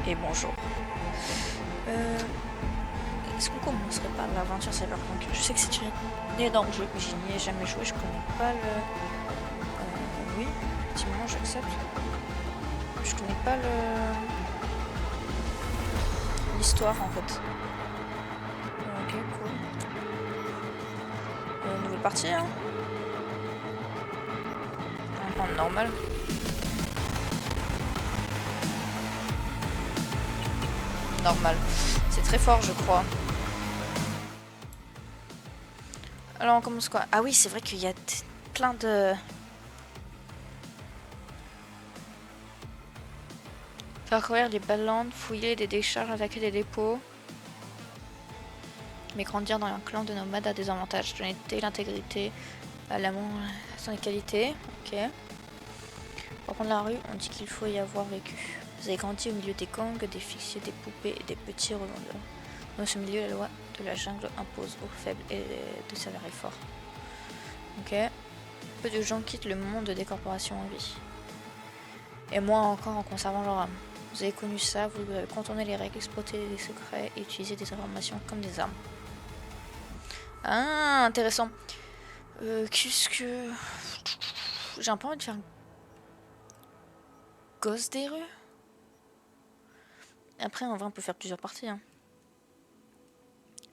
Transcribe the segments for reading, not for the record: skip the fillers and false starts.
Et bonjour. Est-ce qu'on commencerait par l'aventure Cyberpunk? Je sais que c'est un énorme jeu, mais je n'y ai jamais joué, je connais pas le... oui, effectivement, j'accepte. Je connais pas l'histoire en fait. Ok, cool. Nouvelle partie, hein. On va prendre normal. Normal. C'est très fort, je crois. Alors on commence quoi? Ah oui, c'est vrai qu'il y a plein de... Parcourir les ballandes, fouiller des décharges, attaquer des dépôts. Mais grandir dans un clan de nomades a des avantages. L'honnêteté, l'intégrité, l'amour sont des qualités. Ok. Pour prendre la rue, on dit qu'il faut y avoir vécu. Vous avez grandi au milieu des gangs, des fixiers, des poupées et des petits revendeurs. Dans ce milieu, la loi de la jungle impose aux faibles et de salariés forts. Ok. Peu de gens quittent le monde des corporations en vie. Et moins encore en conservant leur âme. Vous avez connu ça, vous avez contourné les règles, exploité des secrets et utilisé des informations comme des armes. Ah, intéressant. Qu'est-ce que... J'ai un peu envie de faire un gosse des rues. Après, en vrai, on peut faire plusieurs parties. Hein.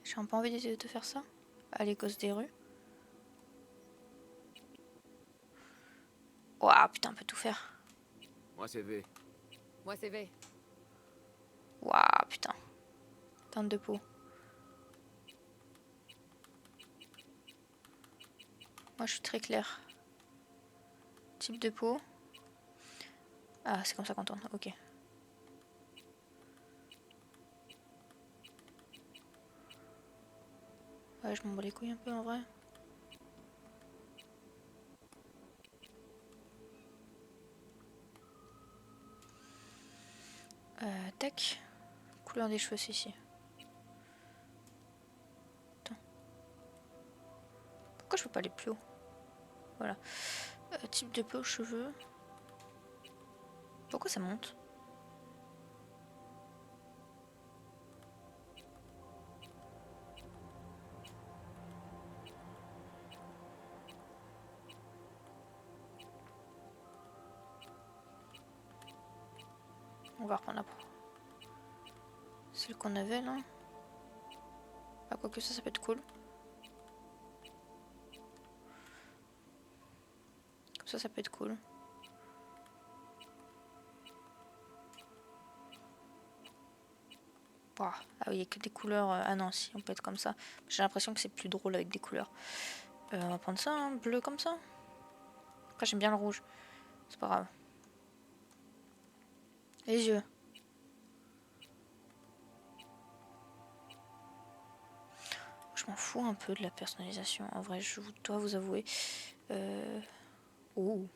J'ai un peu envie de faire ça. Allez, gosse des rues. Ouah, putain, on peut tout faire. Moi c'est V. Moi c'est V. Ouah, putain. Teinte de peau. Moi, je suis très claire. Type de peau. Ah, c'est comme ça qu'on tourne. Ok. Ouais, je m'en bats les couilles un peu en vrai. Tac. Couleur des cheveux, c'est ici. Attends. Pourquoi je peux pas aller plus haut? Voilà. Type de peau, cheveux. Pourquoi ça monte? On va reprendre la peau. Celle qu'on avait là. Ah, quoique ça peut être cool. Comme ça peut être cool. Wow. Ah oui, il n'y a que des couleurs. Ah non, si, on peut être comme ça. J'ai l'impression que c'est plus drôle avec des couleurs. On va prendre ça, hein, bleu comme ça. Après, j'aime bien le rouge. C'est pas grave. Les yeux. Je m'en fous un peu de la personnalisation. En vrai, je dois vous avouer. Oh.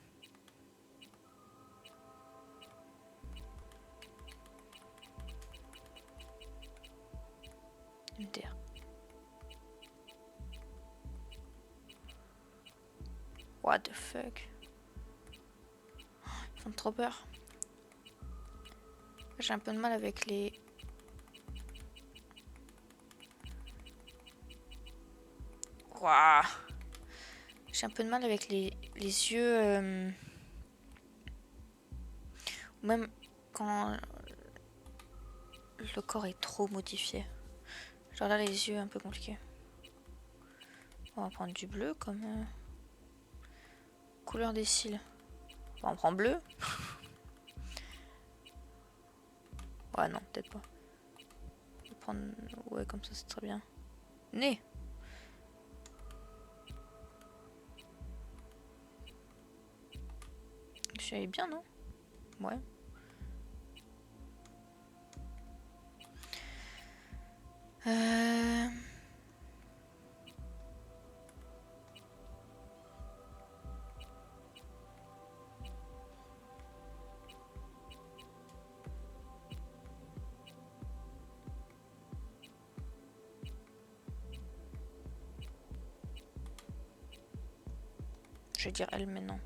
MDR. What the fuck? Ils font trop peur. J'ai un peu de mal avec les... Waouh. J'ai un peu de mal avec les yeux... Ou même quand le corps est trop modifié. Genre là, les yeux un peu compliqués. On va prendre du bleu comme... couleur des cils. Bon, on prend bleu. Ouais, non, peut-être pas. Je vais prendre... Ouais, comme ça, c'est très bien. Nez. Je suis allée bien, non? Ouais. Je vais dire elle, mais non.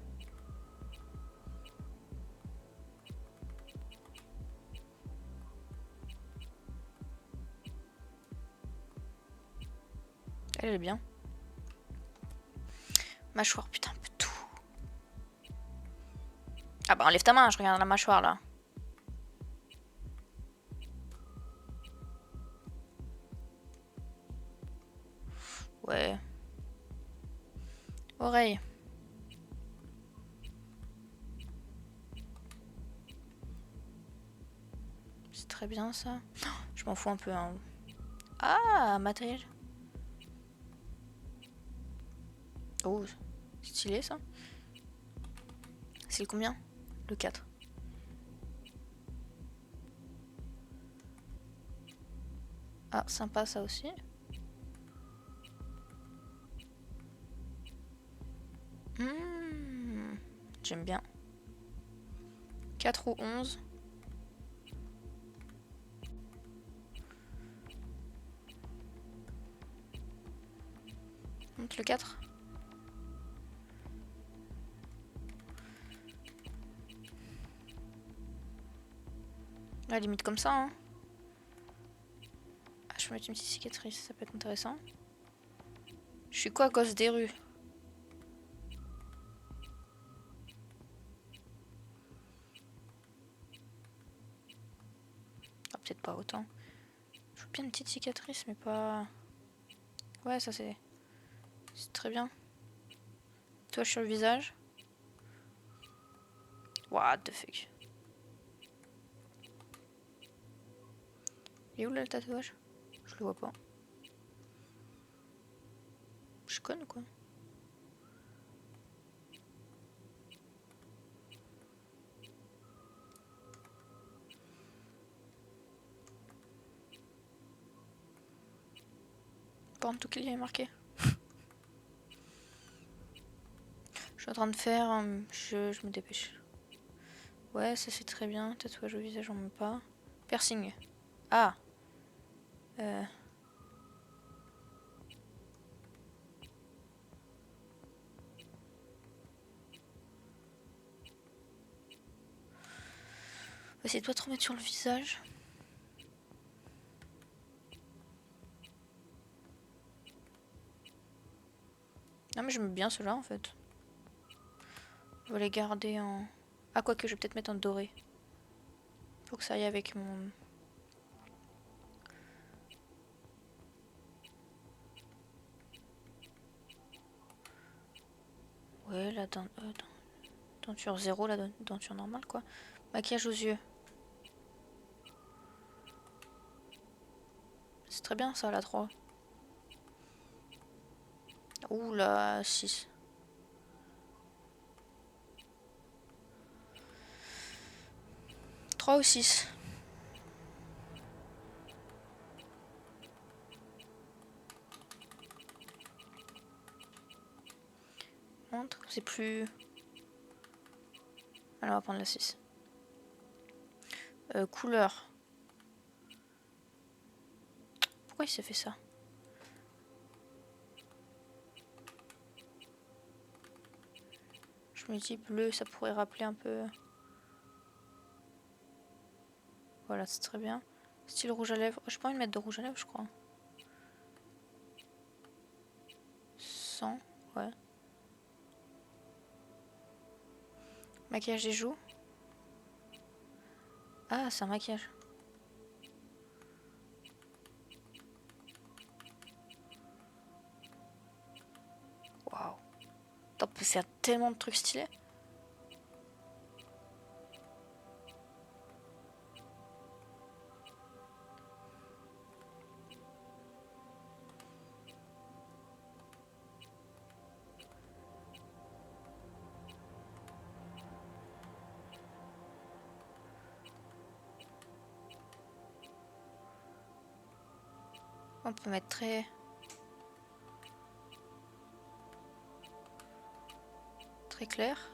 Elle est bien. Mâchoire, putain, un peu tout. Ah bah enlève ta main, je regarde la mâchoire là. Ouais. Oreille. C'est très bien ça. Je m'en fous un peu. Hein. Ah, matériel. Oh, stylé ça. C'est le combien? Le 4. Ah, sympa ça aussi. J'aime bien. 4 ou 11. Monte le 4. À limite comme ça. Hein. Ah, je vais mettre une petite cicatrice, ça peut être intéressant. Je suis quoi, gosse des rues? Ah, peut-être pas autant. Je veux bien une petite cicatrice, mais pas... Ouais, ça c'est... C'est très bien. Toi sur le visage. What the fuck. Il est où là le tatouage? Je le vois pas. Je conne ou quoi? Pas en tout qu'il y avait marqué. Je suis en train de faire... je me dépêche. Ouais, ça c'est très bien. Tatouage au visage, on met pas. Piercing. Ah. On va essayer de pas trop mettre sur le visage. Non mais j'aime bien ceux-là en fait. Je vais les garder en... Ah quoique je vais peut-être mettre en doré. Pour que ça aille avec mon... Ouais la denture 0, la denture normale quoi. Maquillage aux yeux. C'est très bien ça la 3. Ouh la 6. Trois ou 6. Montre, c'est plus... Alors on va prendre la 6. Couleur. Pourquoi il s'est fait ça? Je me dis bleu, ça pourrait rappeler un peu... Voilà, c'est très bien. Style rouge à lèvres. J'ai pas envie de mettre de rouge à lèvres, je crois. 100, ouais. Maquillage des joues. Ah, c'est un maquillage. Waouh. On peut faire tellement de trucs stylés. On peut mettre très clair.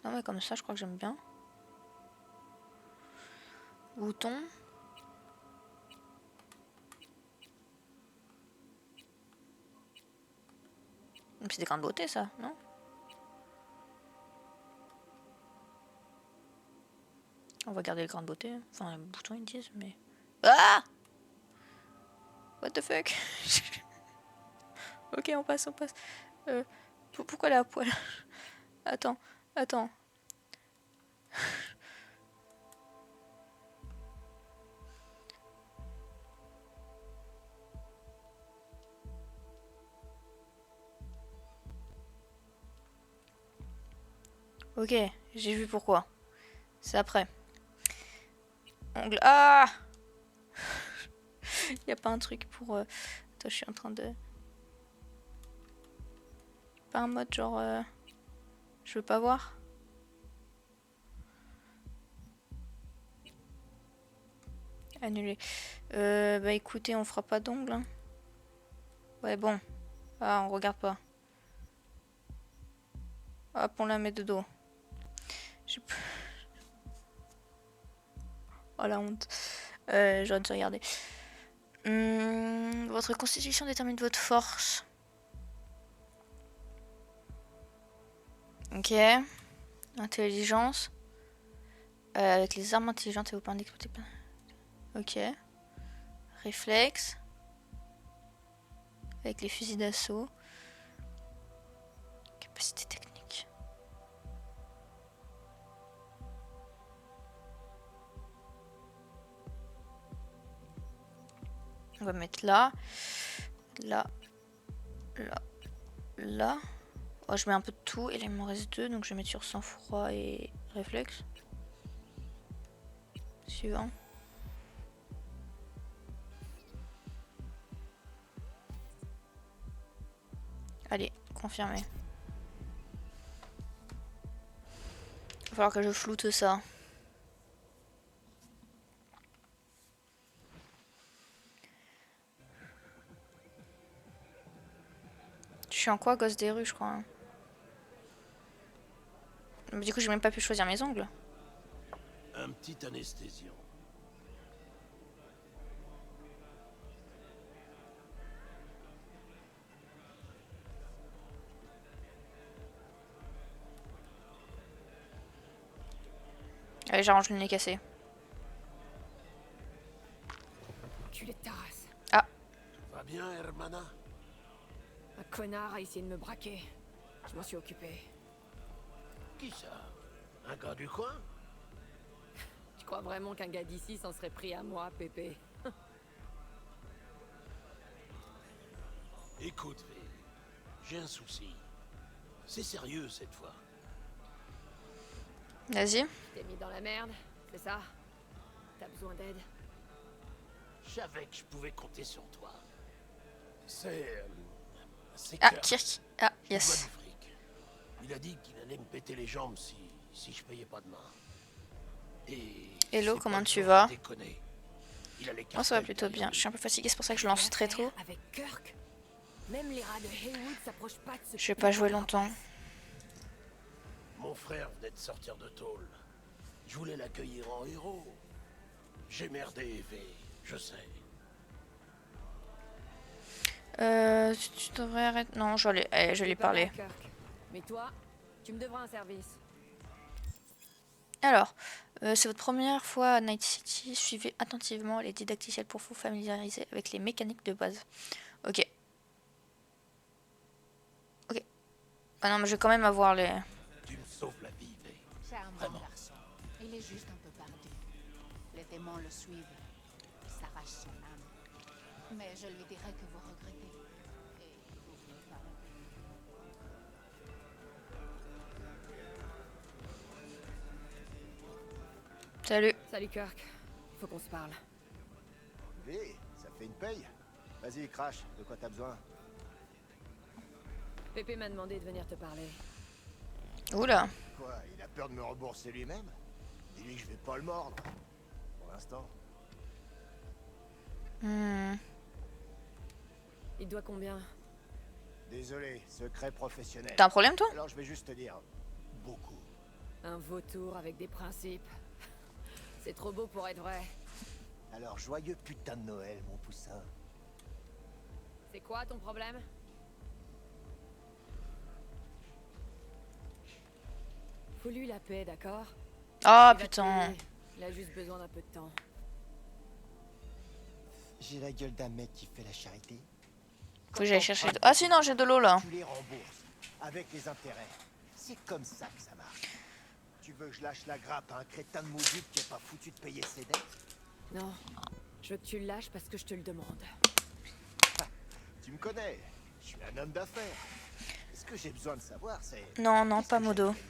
Non mais comme ça je crois que j'aime bien. Bouton. C'est des grains de beauté ça, non? On va garder les grains de beauté. Enfin les boutons ils disent mais... Ah! What the fuck? Ok, on passe, on passe. Pourquoi la poêle? Attends, attends. Ok, j'ai vu pourquoi. C'est après. Ongle. Ah! Y a pas un truc pour... Attends, je suis en train de... Pas un mode genre... Je veux pas voir. Annuler. Bah écoutez, on fera pas d'ongles. Hein. Ouais, bon. Ah, on regarde pas. Hop, on la met de dos. Oh la honte. J'aurais dû regarder. Votre constitution détermine votre force. Ok. Intelligence. Avec les armes intelligentes et vos points d'exploiter. Ok. Réflexe. Avec les fusils d'assaut. Capacité technique. On va mettre là. Là. Là. Là. Oh, je mets un peu de tout et là il m'en reste 2. Donc je vais mettre sur sang-froid et réflexe. Suivant. Allez, confirmé. Il va falloir que je floute ça. Je suis en quoi, gosse des rues, je crois. Hein. Mais du coup, j'ai même pas pu choisir mes ongles. Un petit anesthésiant. Allez, j'arrange le nez cassé. Culé de ta race. Ah. Va bien, Hermana? Un connard a essayé de me braquer. Je m'en suis occupé. Qui ça? Un gars du coin? Tu crois vraiment qu'un gars d'ici s'en serait pris à moi, Pépé? Écoute, V, j'ai un souci. C'est sérieux cette fois. Vas-y. T'es mis dans la merde, c'est ça? T'as besoin d'aide? Je savais que je pouvais compter sur toi. C'est Ah, Kirk. Kirk. Ah, Il doit yes. du fric. Il a dit qu'il allait me péter les jambes si je payais pas demain. Et Hello, c'est comment pas tu le genre vas? à déconner. Il a les Moi, ça va cartels plutôt bien. derrière Je suis un peu lui. fatiguée, c'est pour ça que je lance très tôt. Avec Kirk? Même les rats de Haywood s'approchent pas de ce Je vais pas jouer putain de longtemps. rapace. Mon frère venait de sortir de tôle. Je voulais l'accueillir en héros. J'ai merdé, V, je sais. Tu devrais arrêter. Non, je vais aller, je vais lui Pas mal, parler. Kirk. Mais toi, tu me devras un service. Alors, c'est votre première fois à Night City. Suivez attentivement les didacticiels pour vous familiariser avec les mécaniques de base. Ok. Ok. Ah non, mais je vais quand même avoir les... Tu me sauves la vie, V. Charmant Vraiment. garçon. Il est juste un peu perdu. Les démons le suivent. Ils s'arrachent son âme. Mais je lui dirai que vous regrettez. Et vous voulez pas. Salut. Salut, Kirk. Faut qu'on se parle. V, ça fait une paye. Vas-y, crash, de quoi t'as besoin? Pépé m'a demandé de venir te parler. Oula. Quoi, il a peur de me rembourser lui-même? Dis-lui que je vais pas le mordre. Pour l'instant. Hmm. Il te doit combien? Désolé, secret professionnel. T'as un problème, toi? Alors je vais juste te dire, beaucoup. Un vautour avec des principes. C'est trop beau pour être vrai. Alors joyeux putain de Noël, mon poussin. C'est quoi ton problème? Faut-lui la paix, d'accord? Ah, Il va te putain. payer. Il a juste besoin d'un peu de temps. J'ai la gueule d'un mec qui fait la charité. Faut que j'aille chercher... Ah si, non, j'ai de l'eau, là. Tu les rembourses avec les intérêts. C'est comme ça que ça marche. Tu veux que je lâche la grappe à un crétin de mouduc qui est pas foutu de payer ses dettes? Non. Je veux que tu le lâches parce que je te le demande. Tu me connais. Je suis un homme d'affaires. Ce que j'ai besoin de savoir, c'est... Non, non, qu'est-ce pas que j'ai modo. gagné?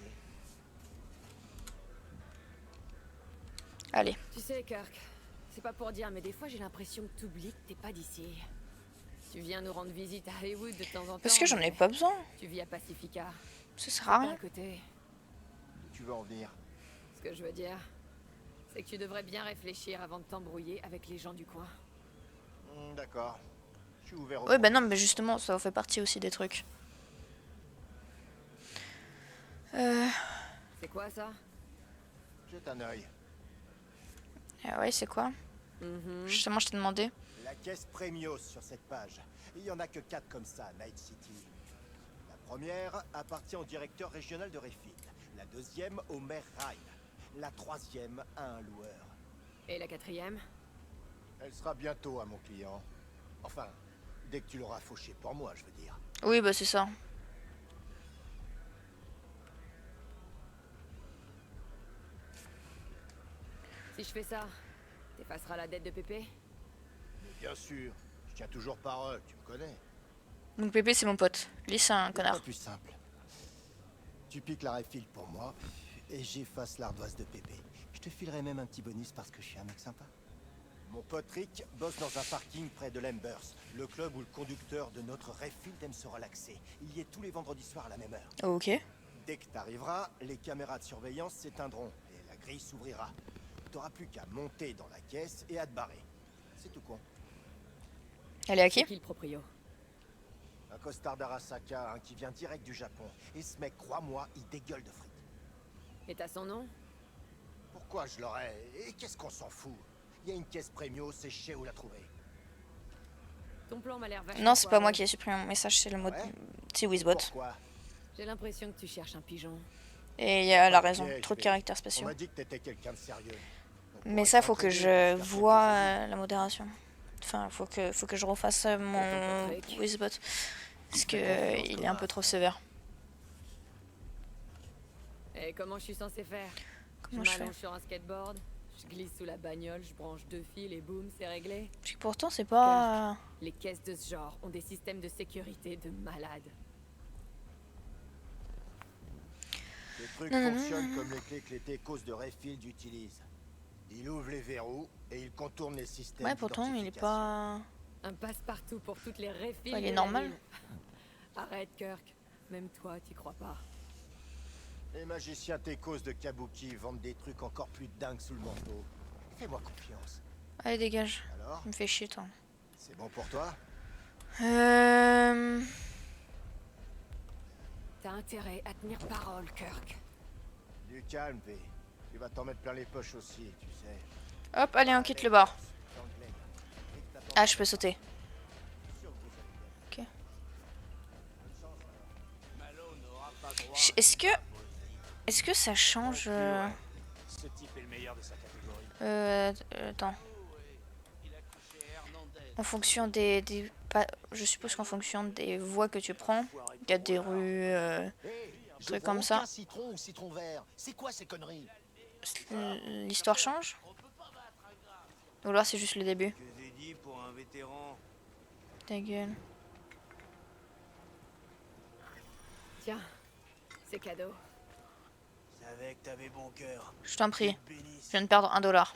Allez. Tu sais, Kirk, c'est pas pour dire, mais des fois j'ai l'impression que t'oublies que t'es pas d'ici. Tu viens nous rendre visite à Haywood de temps en temps. Parce que j'en ai mais pas besoin. Tu vis à Pacifica. Ça sert à Pas rien. à côté. Où tu veux en venir? Ce que je veux dire, c'est que tu devrais bien réfléchir avant de t'embrouiller avec les gens du coin. D'accord. Je suis ouvert au... Oui, bah non, mais justement, ça fait partie aussi des trucs. C'est quoi ça? Jette un œil. Ah ouais, c'est quoi? Justement, je t'ai demandé. La caisse Premios sur cette page. Il y en a que 4 comme ça, Night City. La première appartient au directeur régional de Rayfield. La deuxième au maire Ryan. La troisième à un loueur. Et la quatrième? Elle sera bientôt à mon client. Enfin, dès que tu l'auras fauché pour moi, je veux dire. Oui, bah c'est ça. Si je fais ça, t'effaceras la dette de Pépé? Mais bien sûr, je tiens toujours parole, tu me connais. Donc Pépé, c'est mon pote. Lui, c'est un Pas connard. plus simple. Tu piques la Rayfield pour moi, et j'efface l'ardoise de Pépé. Je te filerai même un petit bonus parce que je suis un mec sympa. Mon pote Rick bosse dans un parking près de l'Embers, le club où le conducteur de notre Rayfield aime se relaxer. Il y est tous les vendredis soirs à la même heure. Ok. Dès que t'arriveras, les caméras de surveillance s'éteindront et la grille s'ouvrira. T'auras plus qu'à monter dans la caisse et à te barrer. C'est tout con. Elle est à C'est qui? qui le proprio? Un costard d'Arasaka, qui vient direct du Japon. Et ce mec, crois-moi, il dégueule de frites. Et t'as son nom? Pourquoi je l'aurais? Et qu'est-ce qu'on s'en fout? Il y a une caisse Premio, c'est je sais où la trouver. Ton plan m'a l'air vachement Non, c'est pas moi foireux. qui ai supprimé mon message, c'est le mot. Ouais. C'est Wizbot. Pourquoi? J'ai l'impression que tu cherches un pigeon. Et il y a la Ok, raison. je Trop de vais- caractères On spéciaux. m'a dit que t'étais quelqu'un de sérieux. Donc, Mais pour ça, être faut que intégré, je faire quelques vois avis. la modération. Enfin, faut que je refasse mon Patrick. Wizbot. Parce que confiance, il est un peu trop sévère. Et comment je suis censé faire? Comment je je fais? m'allonge sur un skateboard, je glisse sous la bagnole, je branche 2 fils et boum, c'est réglé. Parce que pourtant, c'est pas... Les caisses de ce genre ont des systèmes de sécurité de malades. Les trucs Non, non, fonctionnent comme les clés que les techos de Rayfield utilisent. Il ouvre les verrous et il contourne les systèmes. Ouais, pourtant, il est d'identification. pas... Un passe-partout pour toutes les réfilles. Ouais, il est de la normal. ville. Arrête, Kirk. Même toi, t'y crois pas. Les magiciens techos de Kabuki vendent des trucs encore plus dingues sous le manteau. Fais-moi confiance. Allez, dégage. Alors, Il me fait chier, toi. c'est bon pour toi? Euh... T'as intérêt à tenir parole, Kirk. Du calme, V. Tu vas t'en mettre plein les poches aussi, tu sais. Hop, allez, on quitte le bar. Ah, je peux sauter. Ok. Est-ce que... Est-ce que ça change... Ce type est le meilleur de sa catégorie. Attends. En fonction je suppose qu'en fonction des voies que tu prends, il y a des rues... trucs comme ça. Citron ou citron vert. C'est quoi ces conneries? L'histoire change? Ou alors c'est juste le début? Que j'ai dit pour un vétéran. Ta gueule. Tiens, c'est cadeau. Je savais que t'avais bon cœur. Je t'en prie. Bénisse. Je viens de perdre $1.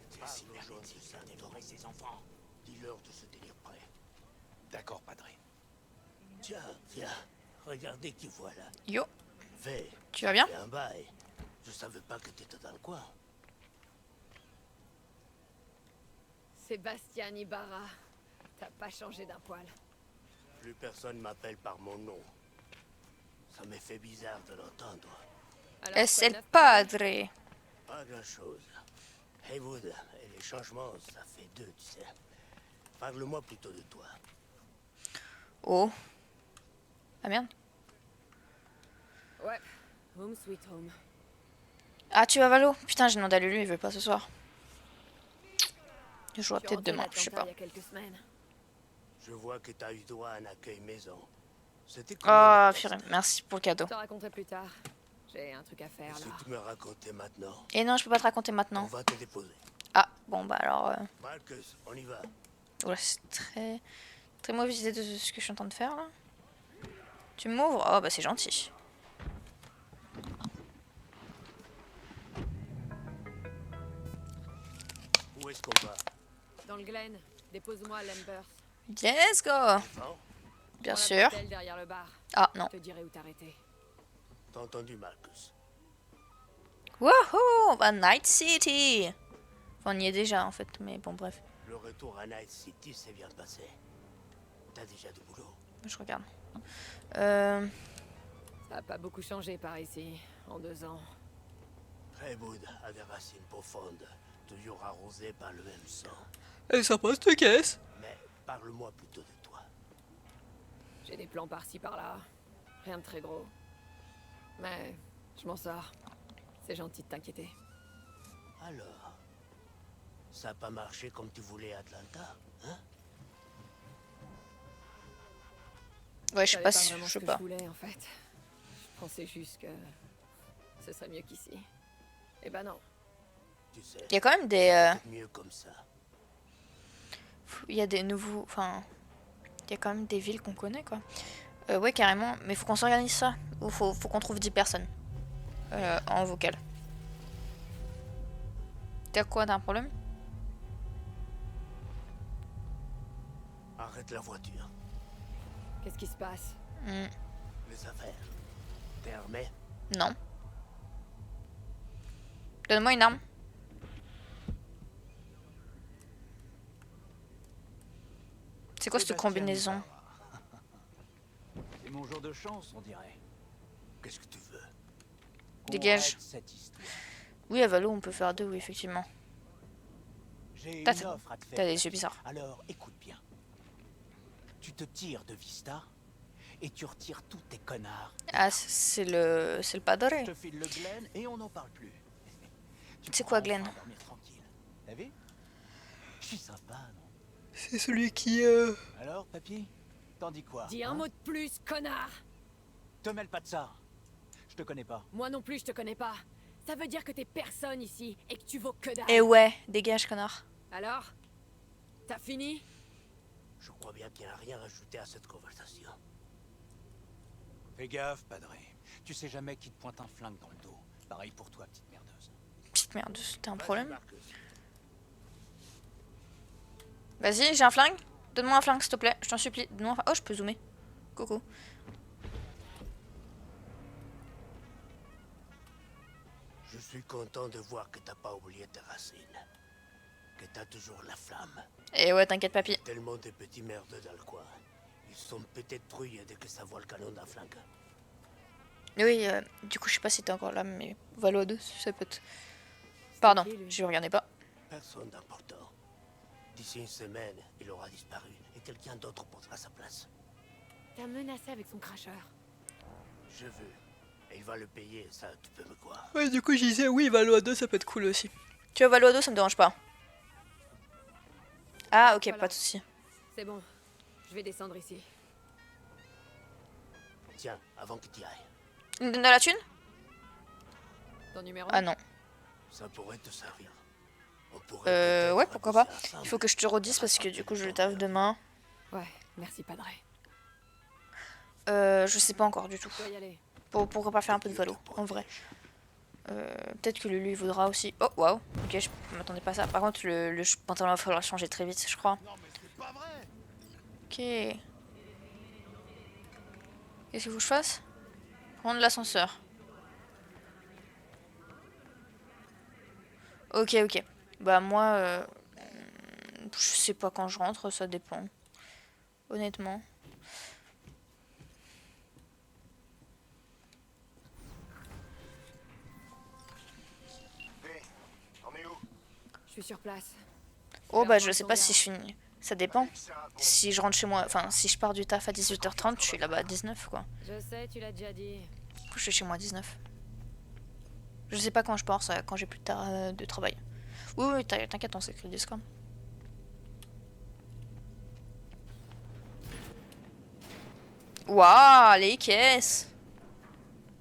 C'est si merveilleux ça dévorer ses enfants. Dis-leur de se tenir prêt. D'accord, padré. Tiens, tiens. Regardez qui voilà. Yo, V. tu vas bien? Fais un bail. Je savais pas que t'étais dans le coin. Sébastien Ibarra. T'as pas changé d'un poil. Plus personne m'appelle par mon nom. Ça m'est fait bizarre de l'entendre. Alors, Es quoi de el neuf? padre. Pas grand-chose. Haywood, et les changements, ça fait deux, tu sais. Parle-moi plutôt de toi. Oh. Ah merde. Ouais, home sweet home. Ah, tu vas Valo? Putain, j'ai demandé à Lulu, il veut pas ce soir. Je jouerai Je suis peut-être rentrée demain, je sais d'Atlanta pas. il y a quelques semaines. Je vois que t'as eu droit à un accueil maison. C'était Ah, comment, purée, Lester? merci pour le cadeau. Je te raconterai plus tard. J'ai un truc à faire Qu'est-ce là. que tu me racontais maintenant? Et non, je peux pas te raconter On maintenant. va te déposer. Ah, bon bah alors... Marcus, on y va. Ouais, c'est très... Très mauvaise idée de ce que je suis en train de faire, là. Tu m'ouvres? Oh, bah c'est gentil. Où est-ce qu'on va? Dans le Glen, dépose-moi à Lambert. Let's go! Bon, Bien Prends la sûr. bretelle derrière le bar. Ah, non. Je te dirai où t'arrêter. t'as entendu, Marcus? Wouhou! Bah, Night City! Enfin, on y est déjà, en fait, mais bon, bref. Le retour à Night City s'est bien passé. T'as déjà du boulot. Je regarde. Ça a pas beaucoup changé par ici, en 2 ans. Haywood a des racines profondes, toujours arrosées par le même sang. Et ça passe de caisse! Mais parle-moi plutôt de toi. J'ai des plans par-ci par-là. Rien de très gros. Mais je m'en sors. C'est gentil de t'inquiéter. Alors, ça n'a pas marché comme tu voulais à Atlanta, hein? Ouais, je sais savais pas si... vraiment Je ce sais que pas. je voulais en fait. Je pensais juste que ce serait mieux qu'ici. Eh ben non. Tu sais, Il y a quand même des... c'est mieux comme ça. Il y a des nouveaux... Enfin... Il y a quand même des villes qu'on connaît, quoi. Ouais, carrément. Mais faut qu'on s'organise ça. Ou faut qu'on trouve 10 personnes. En vocal. T'as quoi? T'as un problème? Arrête la voiture. Qu'est-ce qui se passe? Les affaires. T'es armé? Non. Donne-moi une arme. C'est quoi cette Sébastien combinaison? Ibarra. C'est mon jour de chance, on dirait. Qu'est-ce que tu veux? On Dégage. règle cette histoire. Oui, à Valo, on peut faire 2, oui, effectivement. J'ai T'as- une offre à te faire. t'as des yeux bizarres. Alors, écoute bien. Tu te tires de Vista et tu retires tous tes connards. Ah, c'est le padre. Je te file le Glen et on n'en parle plus. Tu C'est pourras quoi, Glen? enfin dormir tranquille. T'as vu? Je suis sympa, non? C'est celui qui... Alors, papy? T'en dis quoi? Dis un hein? mot de plus, connard! Te mêle pas de ça. Je te connais pas. Moi non plus, je te connais pas. Ça veut dire que t'es personne ici et que tu vaux que dalle. Eh ouais, dégage, connard. Alors? T'as fini? Je crois bien qu'il n'y a rien à ajouter à cette conversation. Fais gaffe, padre. Tu sais jamais qui te pointe un flingue dans le dos. Pareil pour toi, petite merdeuse. Petite merde, t'as un Vas-y, problème? Marcus. Vas-y, j'ai un flingue. Donne-moi un flingue, s'il te plaît. Je t'en supplie. Donne-moi un flingue. Oh, je peux zoomer. Coucou. Je suis content de voir que t'as pas oublié tes racines. Que t'as toujours la flamme. Et ouais, t'inquiète, papy. Tellement de petits merdeux dans le coin. Ils sont peut-être trouillés dès que ça voit le canon d'un flingue. Oui, du coup, je sais pas si t'es encore là, mais Valo 2, ça peut être... Pardon, qui, lui? je regardais pas. Personne d'important. D'ici une semaine, il aura disparu et quelqu'un d'autre prendra sa place. T'as menacé avec son cracheur. Je veux. Et il va le payer, ça, tu peux me croire. Ouais, du coup, je disais, oui, Valo 2, ça peut être cool aussi. Tu vois, Valo 2, ça me dérange pas. Ah, ok, Voilà. pas de soucis. C'est bon. Je vais descendre ici. Tiens, avant que tu ailles, Il me donne de la thune? Ton numéro? Ah non. ça pourrait te servir. On pourrait peut-être Ouais, pourquoi pas. bosser ensemble. Il faut que je te redise parce que du coup, je le taffe demain. Ouais, merci, padre. Je sais pas encore du tout. Tu dois y aller. Pourquoi pas faire un peu de Valo, en vrai. Peut-être que Lulu il voudra aussi. Oh, waouh. Ok, je m'attendais pas à ça. Par contre, le pantalon va falloir changer très vite, je crois. Non, mais c'est pas vrai! Ok. Qu'est-ce qu'il faut que je fasse? Prendre l'ascenseur. Ok, ok. Bah moi, je sais pas quand je rentre, ça dépend. Honnêtement. Hé, t'en es où? Je suis sur place. Oh bah je sais pas si je finis. Ça dépend. Si je rentre chez moi, enfin si je pars du taf à 18h30, je suis là-bas à 19 quoi. Je sais, tu l'as déjà dit. Du coup, je suis chez moi à 19. Je sais pas quand je pars, ça, quand j'ai plus de travail. Oui, oui, t'inquiète, on s'écrit Discord. Waouh, les caisses.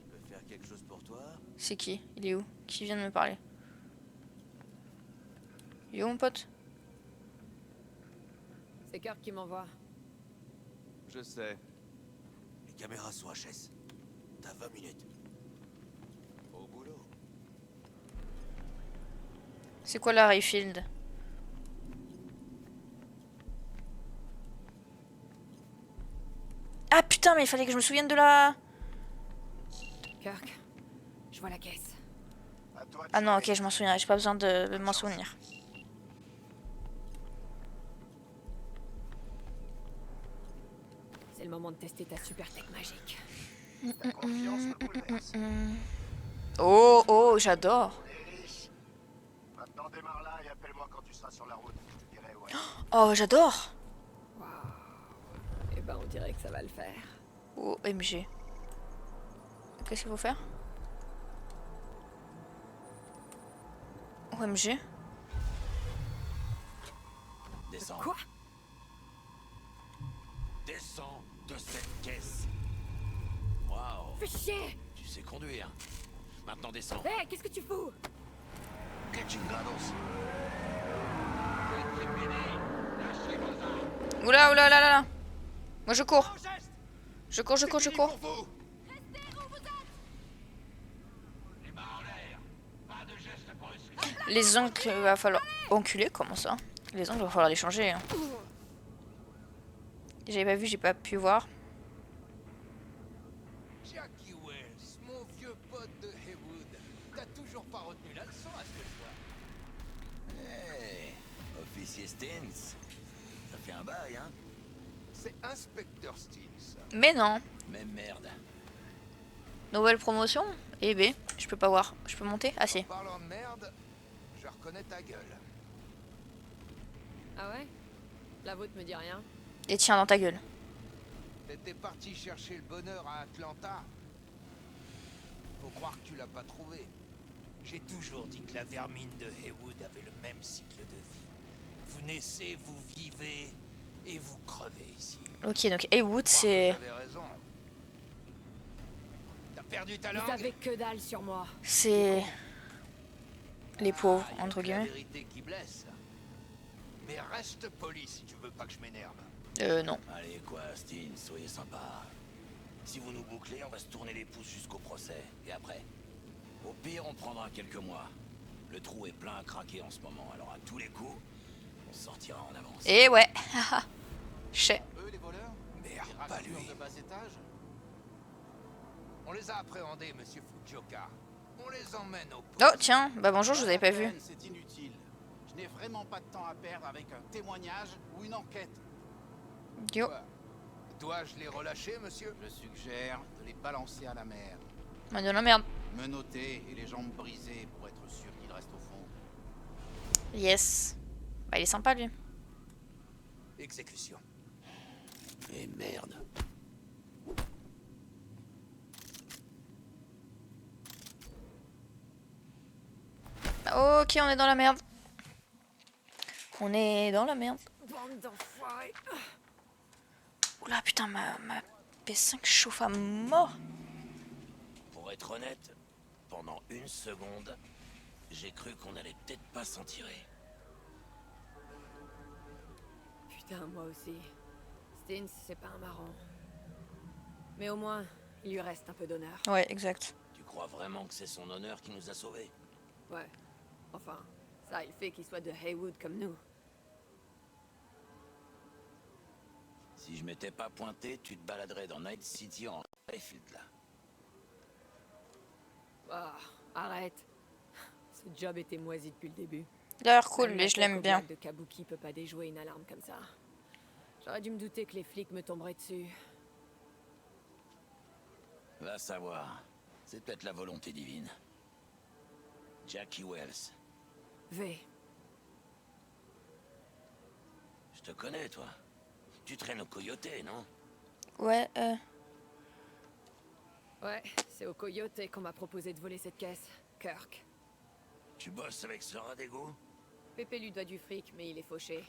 Je peux faire quelque chose pour toi? C'est qui? Il est où? Qui vient de me parler? Il est où mon pote? C'est Kirk qui m'envoie. Je sais. Les caméras sont HS. T'as 20 minutes. Au boulot. C'est quoi la Rayfield? Ah putain, mais il fallait que je me souvienne de la... Kirk, je vois la caisse. À toi de Ah non, gérer. ok, je m'en souviens. J'ai pas besoin de m'en souvenir. C'est le moment de tester ta super tech magique. Ta confiance me bouleverse. Oh, oh, j'adore. Ellis, maintenant démarre là et appelle-moi quand tu seras sur la route. Je te dirai ouais. Oh, j'adore. Eh ben, on dirait que ça va le faire. Oh, MG. Qu'est-ce qu'il faut faire? OMG. Descends. Quoi? Descends de cette caisse. Waouh, Fais chier! tu sais conduire. Maintenant descends. Hé, qu'est-ce que tu fous? Que chingados. Oula, oula, là, là, là. Moi, je cours. Je cours, je cours, je cours. Les ongles, il va falloir... Enculer, comment ça? Les ongles, il va falloir les changer. Hein. J'avais pas vu, j'ai pas pu voir. Jackie Wells, mon vieux pote de Haywood. T'as toujours pas retenu la leçon à ce que je vois. Hé, officier Stins. Ça fait un bail, hein? C'est Inspecteur Stins. Mais non. Même merde. Nouvelle promotion? Et B, je peux pas voir. Je peux monter? Ah si. Parlant de merde, je reconnais ta gueule. Ah ouais? La vôtre me dit rien. Et tiens dans ta gueule. T'étais parti chercher le bonheur à Atlanta. Faut croire que tu l'as pas trouvé. J'ai toujours dit que la vermine de Haywood avait le même cycle de vie. Vous naissez, vous vivez et vous crevez ici. Ok, donc Haywood, c'est... T'avais raison. T'as perdu ta Vous langue. savez que dalle sur moi. C'est... Les pauvres, Ah, y a entre que la guillemets. vérité qui blesse. Mais reste poli si tu veux pas que je m'énerve. Non. Allez quoi, Steen, soyez sympa. Si vous nous bouclez, on va se tourner les pouces jusqu'au procès. Et après? Au pire, on prendra quelques mois. Le trou est plein à craquer en ce moment, alors à tous les coups, on sortira en avance. Et ouais. Chez. Eux, les voleurs? Merde, Les pas raccourcis lui. de bas étage? On les a appréhendés, monsieur Fujioka. On les emmène au Oh tiens, bah bonjour, je vous avais pas vu. C'est inutile. Je n'ai vraiment pas de temps à perdre avec un témoignage ou une enquête. Yo. Quoi? Dois-je les relâcher, monsieur? Je suggère de les balancer à la mer. On de la merde. Menottés et les jambes brisées pour être sûr qu'ils restent au fond. Yes. Bah il est sympa lui. Exécution. Et merde. Ok, on est dans la merde. On est dans la merde. Bande d'enfoirés. Oula putain, ma P5 chauffe à mort. Pour être honnête, pendant une seconde, j'ai cru qu'on allait peut-être pas s'en tirer. Putain, moi aussi. Stins, c'est pas un marrant. Mais au moins, il lui reste un peu d'honneur. Ouais, exact. Tu crois vraiment que c'est son honneur qui nous a sauvés? Ouais. Enfin, ça, il fait qu'il soit de Haywood comme nous. Si je m'étais pas pointé, tu te baladerais dans Night City en Rayfield là. Ah, arrête. Ce job était moisi depuis le début. Il a l'air cool, Même mais la je l'aime coque au bien. black de Kabuki peut pas déjouer une alarme comme ça. J'aurais dû me douter que les flics me tomberaient dessus. Va savoir. C'est peut-être la volonté divine. Jackie Wells. V. Je te connais, toi. Tu traînes au coyoté, non? Ouais, Ouais, c'est au Coyote qu'on m'a proposé de voler cette caisse. Kirk. Tu bosses avec ce rat d'égout? Pépé lui doit du fric, mais il est fauché.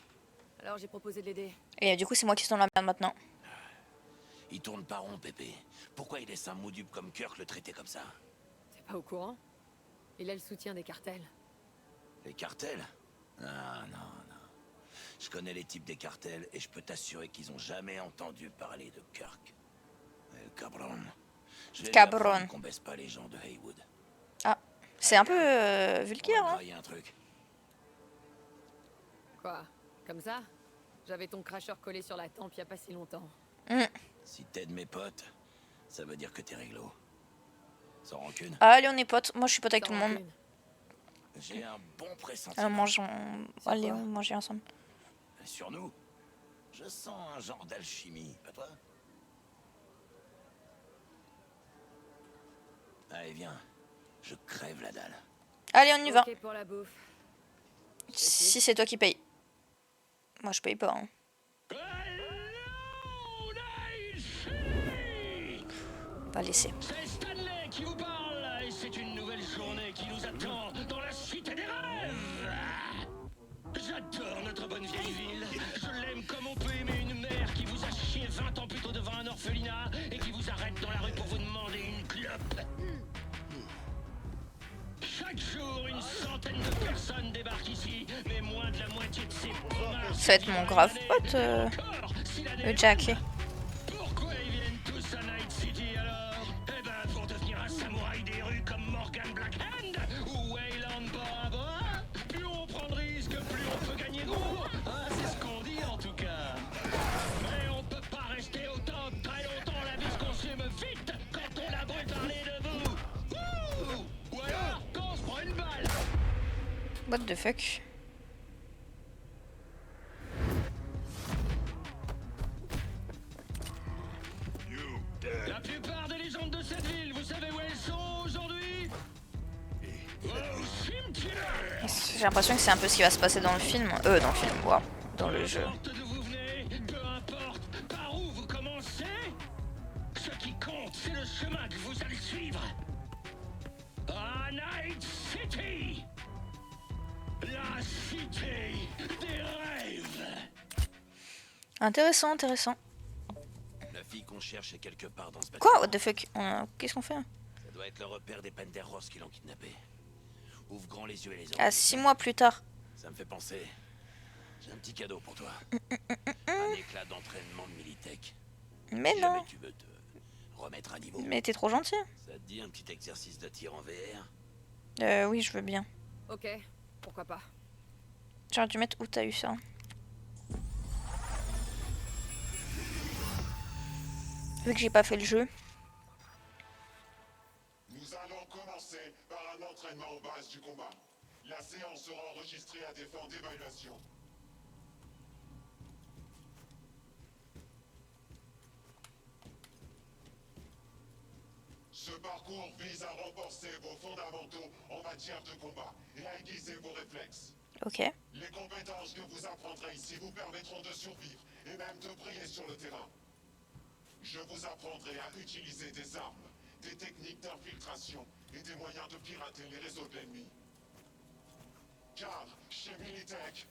Alors j'ai proposé de l'aider. Et du coup, c'est moi qui suis dans la merde maintenant. Il tourne pas rond, Pépé. Pourquoi il laisse un moudube comme Kirk le traiter comme ça? T'es pas au courant? Il a le soutien des cartels. Les cartels? Non, non, non. Je connais les types des cartels et je peux t'assurer qu'ils ont jamais entendu parler de Kirk. El cabron. Je vais lui Cabron. apprendre qu'on baisse pas les gens de Heywood. Ah, c'est un peu On vulgaire, va hein. grailler un truc. Quoi? Comme ça? J'avais ton cracheur collé sur la tempe il y a pas si longtemps. Si t'aides mes potes, ça veut dire que t'es réglo. Sans rancune, Allez, on est potes. Moi, je suis pote avec Sans tout le monde. rancune. j'ai un bon pressentiment. Alors, allez, on mange ensemble. Sur nous, je sens un genre d'alchimie, pas toi? Allez, viens. Je crève la dalle. Allez, on y va. Ok pour la bouffe. Si c'est toi qui paye. Moi, je paye pas. Hein. On va laisser. C'est Stanley qui vous parle et c'est une nouvelle journée qui nous attend dans la cité des rêves. J'adore notre bonne vieille ville. Je l'aime comme on peut aimer une mère qui vous a chié 20 ans plus tôt devant un orphelinat et qui vous arrête dans la rue pour vous demander une clope. Chaque jour, une centaine de personnes débarquent ici, mais moins de la moitié de ces bomards. Ça va être mon grave pote, le Jackie. Pourquoi ils viennent tous à Night City alors? Eh ben pour devenir un samouraï des rues comme Morgan Blackhand ou Wayland Bora Bora. Plus on prend de risques, plus on peut gagner gros. Ah, c'est ce qu'on dit en tout cas. Mais on peut pas rester autant très longtemps, la vie se consume vite quand on a beau parler de vous. Ouh! Ou alors quand on se prend une balle. What the fuck? La plupart des légendes de cette ville, vous savez où elles sont aujourd'hui? Au cimetière! J'ai l'impression que c'est un peu ce qui va se passer dans le film. Dans le film, wow. Dans le jeu. Peu importe d'où vous venez, peu importe par où vous commencez, ce qui compte, c'est le chemin que vous allez suivre. À Night City, la cité des rêves. Intéressant, intéressant. La fille qu'on cherche est quelque part dans ce bâtiment. Quoi? What the fuck? Qu'est-ce qu'on fait? Ça doit être le repère des Penderross qui l'ont kidnappé. Ouvre grand les yeux et les oreilles. À 6 mois plus tard. Ça me fait penser. J'ai un petit cadeau pour toi. Un éclat d'entraînement de Militech. Mais Si non. jamais tu veux te remettre à niveau. Mais t'es trop gentil. Ça te dit un petit exercice de tir en VR? Oui, je veux bien. Ok, pourquoi pas. J'aurais dû mettre où t'as eu ça. Vu que j'ai pas fait le jeu. Nous allons commencer par un entraînement aux bases du combat. La séance sera enregistrée à des fins d'évaluation. Ce parcours vise à renforcer vos fondamentaux en matière de combat et à aiguiser vos réflexes. Ok. Les compétences que vous apprendrez ici vous permettront de survivre et même de briller sur le terrain. Je vous apprendrai à utiliser des armes, des techniques d'infiltration et des moyens de pirater les réseaux de l'ennemi. Car, chez Militech,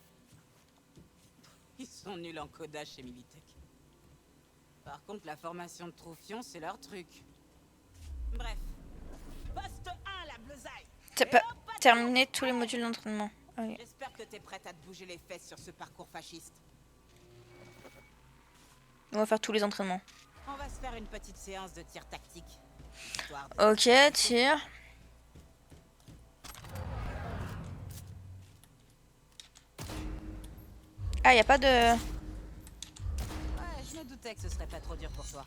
Ils sont nuls en codage chez Militech. Par contre, la formation de Troufion, c'est leur truc. Bref. Poste 1, la bleusaille. T'as pas terminé tous les modules d'entraînement. Oui. J'espère que t'es prête à te bouger les fesses sur ce parcours fasciste. On va faire tous les entraînements. On va se faire une petite séance de tir tactique. Histoire de... Ok, tir. Ah, y a pas de... Ouais, je me doutais que ce serait pas trop dur pour toi.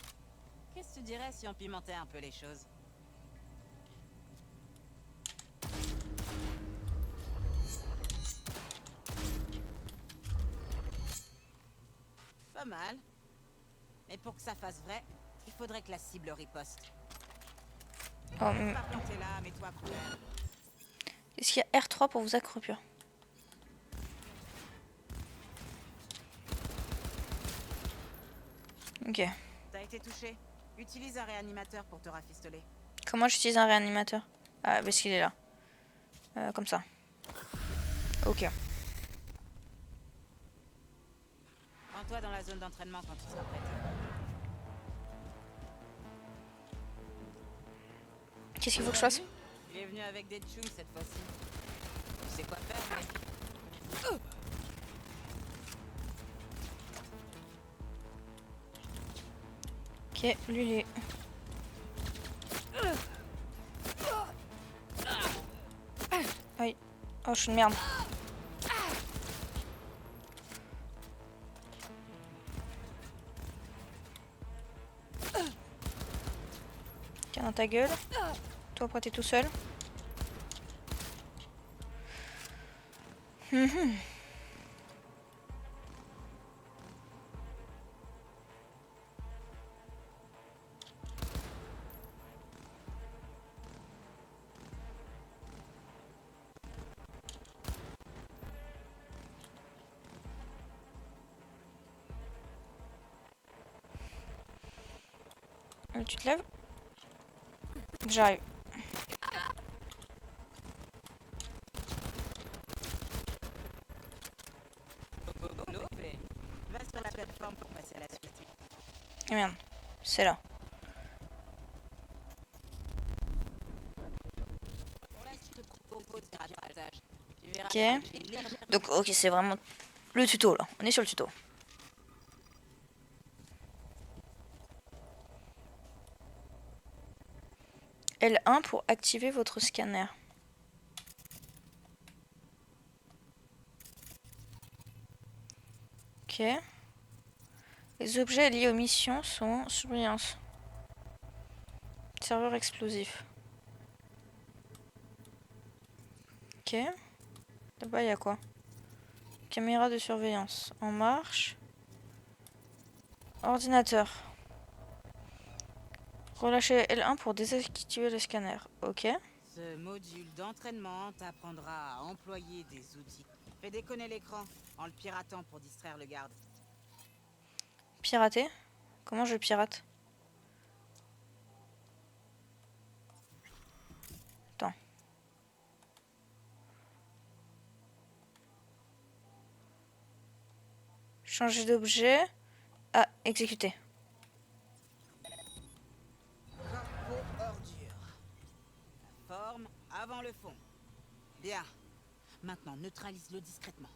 Qu'est-ce que tu dirais si on pimentait un peu les choses? Pas mal. Mais pour que ça fasse vrai, il faudrait que la cible riposte. Oh, Pas planter là, mets-toi à terre. est-ce qu'il y a R3 pour vous accroupir? Ok. T'as été touché. Utilise un réanimateur pour te rafistoler. Comment j'utilise un réanimateur? Ah, parce qu'il est là. Comme ça. Ok. Rends-toi dans la zone d'entraînement quand tu seras prête. Qu'est-ce qu'il faut que je fasse? Il est venu avec des tchoums cette fois-ci. Tu sais quoi faire, mec? Ok, lui il est... Aïe. Oh, je suis une merde. Tiens dans ta gueule. Toi après t'es tout seul. Tu te lèves? J'arrive. Va sur la plateforme pour passer à la suite. Et merde, c'est là. Ok. Donc, ok, c'est vraiment le tuto là. On est sur le tuto. L1 pour activer votre scanner. Ok. Les objets liés aux missions sont surveillance. Serveur explosif. Ok. Là-bas, il y a quoi? Caméra de surveillance. En marche. Ordinateur. Relâchez L1 pour désactiver le scanner. Ok. Ce module d'entraînement t'apprendra à employer des outils. Fais déconner l'écran en le piratant pour distraire le garde. Pirater? Comment je pirate? Attends. Changer d'objet. Ah, exécuter. Corpo ordure. La forme avant le fond. Bien. Maintenant, neutralise-le discrètement.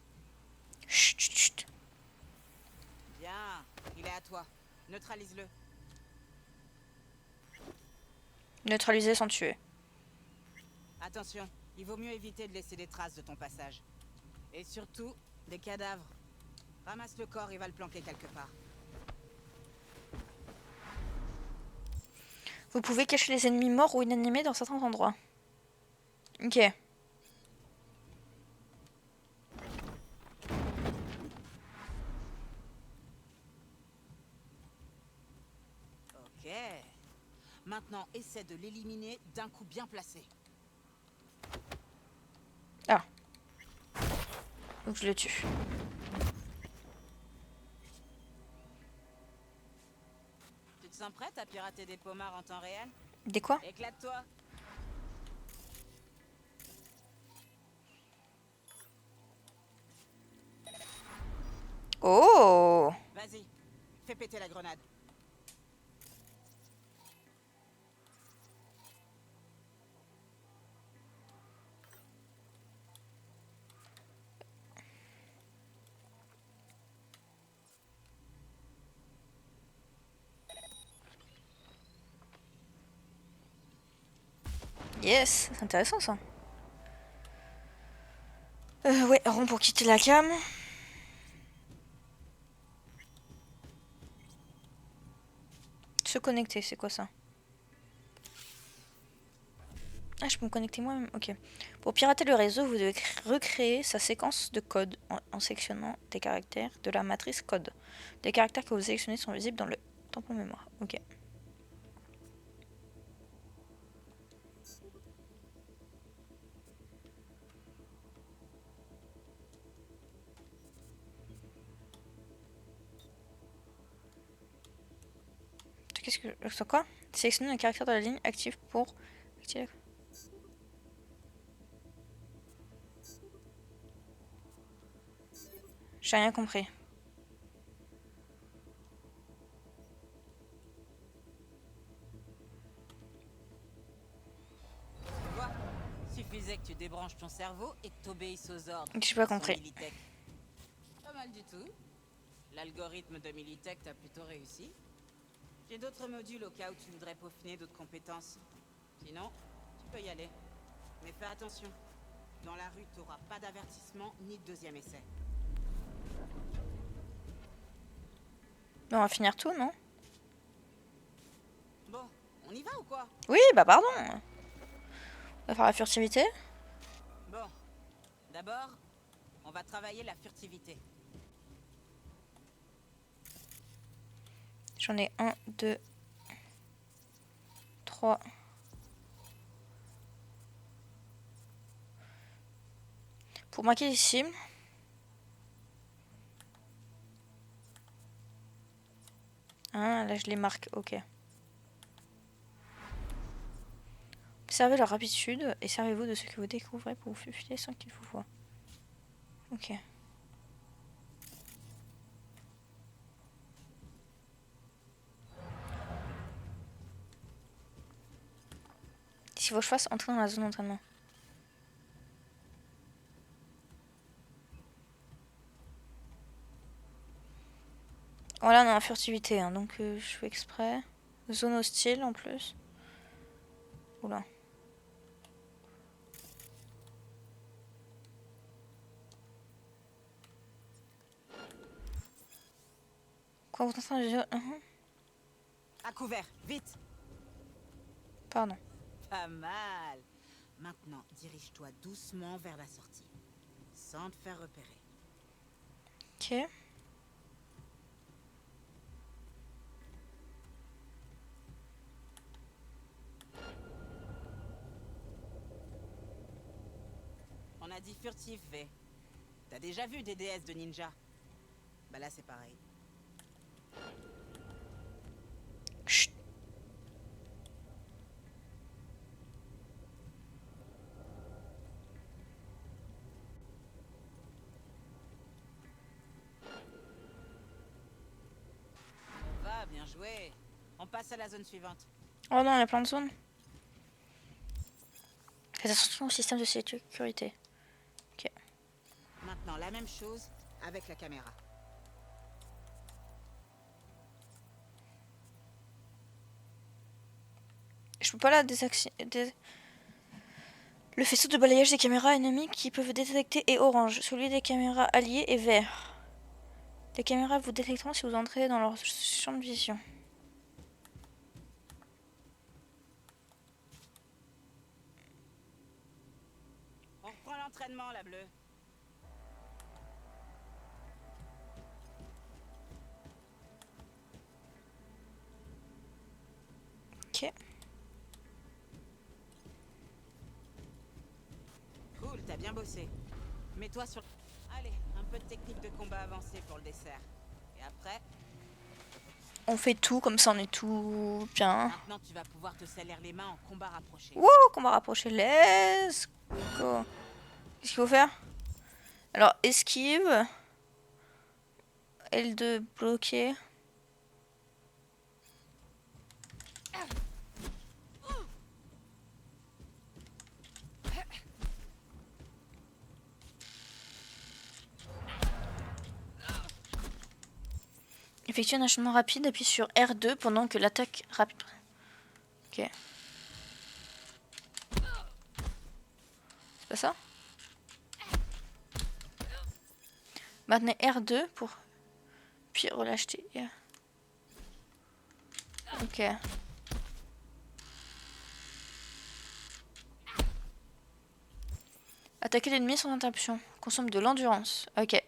Chut, chut, chut. Bien. Il est à toi. Neutralise-le. Neutraliser sans tuer. Attention, il vaut mieux éviter de laisser des traces de ton passage. Et surtout, des cadavres. Ramasse le corps et va le planquer quelque part. Vous pouvez cacher les ennemis morts ou inanimés dans certains endroits. Ok. Ok. Maintenant, essaie de l'éliminer d'un coup bien placé. Ah. Donc je le tue. Tu te sens prête à pirater des pommards en temps réel? Des quoi? Éclate-toi. Oh! Vas-y, fais péter la grenade. Yes, c'est intéressant ça. Ouais, rond pour quitter la cam. Se connecter, c'est quoi ça? Ah, je peux me connecter moi-même, ok. Pour pirater le réseau, vous devez recréer sa séquence de code en sélectionnant des caractères de la matrice code. Les caractères que vous sélectionnez sont visibles dans le tampon mémoire, ok. Qu'est-ce que... C'est quoi? Sélectionnez un caractère de la ligne active pour... activer... J'ai rien compris. suffisait que tu débranches ton cerveau et que t'obéisses aux ordres. J'ai pas de son compris. Militech. Pas mal du tout. L'algorithme de Militech t'a plutôt réussi. J'ai d'autres modules au cas où tu voudrais peaufiner d'autres compétences. Sinon, tu peux y aller. Mais fais attention. Dans la rue, t'auras pas d'avertissement ni de deuxième essai. On va finir tout, non? Bon, on y va ou quoi? Oui, bah pardon. On va faire la furtivité. Bon, d'abord, on va travailler la furtivité. J'en ai 1, 2, 3. Pour marquer les cibles. Ah, là je les marque, ok. Observez leur habitude et servez-vous de ce que vous découvrez pour vous fuiter sans qu'il vous voie. Ok. S'il faut que je fasse entrer dans la zone d'entraînement. Voilà, on est en furtivité, hein, donc je fais exprès. Zone hostile en plus. Oula. Quoi, vous êtes en train de dire... À couvert, vite! Pardon. Pas mal. Maintenant, dirige-toi doucement vers la sortie, sans te faire repérer. Ok. On a dit furtif, V. T'as déjà vu des DS de ninja? Bah là, c'est pareil. Chut. Va, bien joué. On passe à la zone suivante. Oh non, il y a plein de zones. Faites attention au système de sécurité. Ok. Maintenant, la même chose avec la caméra. Je peux pas la désactiver. Le faisceau de balayage des caméras ennemies qui peuvent détecter est orange. Celui des caméras alliées est vert. Les caméras vous détecteront si vous entrez dans leur champ de vision. On reprend l'entraînement, la bleue. Ok. Cool, t'as bien bossé. Mets-toi sur... Allez, un peu de technique de combat avancée pour le dessert. Et après... On fait tout, comme ça on est tout bien. Maintenant, tu vas pouvoir te salir les mains en combat rapproché. Wouh, combat rapproché, let's go. Qu'est-ce qu'il faut faire? Alors, esquive. L2 bloqué. Effectue un enchaînement rapide, appuie sur R2 pendant que l'attaque rapide. Ok. C'est pas ça? Maintenez R2 pour... Puis relâcher. Ok. Attaquer l'ennemi sans interruption. Consomme de l'endurance. Ok.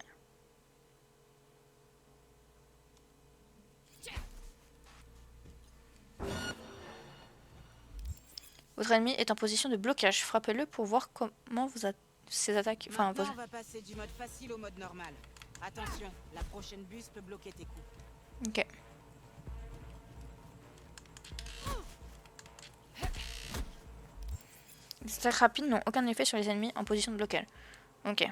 Votre ennemi est en position de blocage. Frappez-le pour voir comment ses attaques... Enfin, Maintenant, on va passer du mode facile au mode normal. Attention, la prochaine buse peut bloquer tes coups. Ok. Les attaques rapides n'ont aucun effet sur les ennemis en position de blocage. Ok.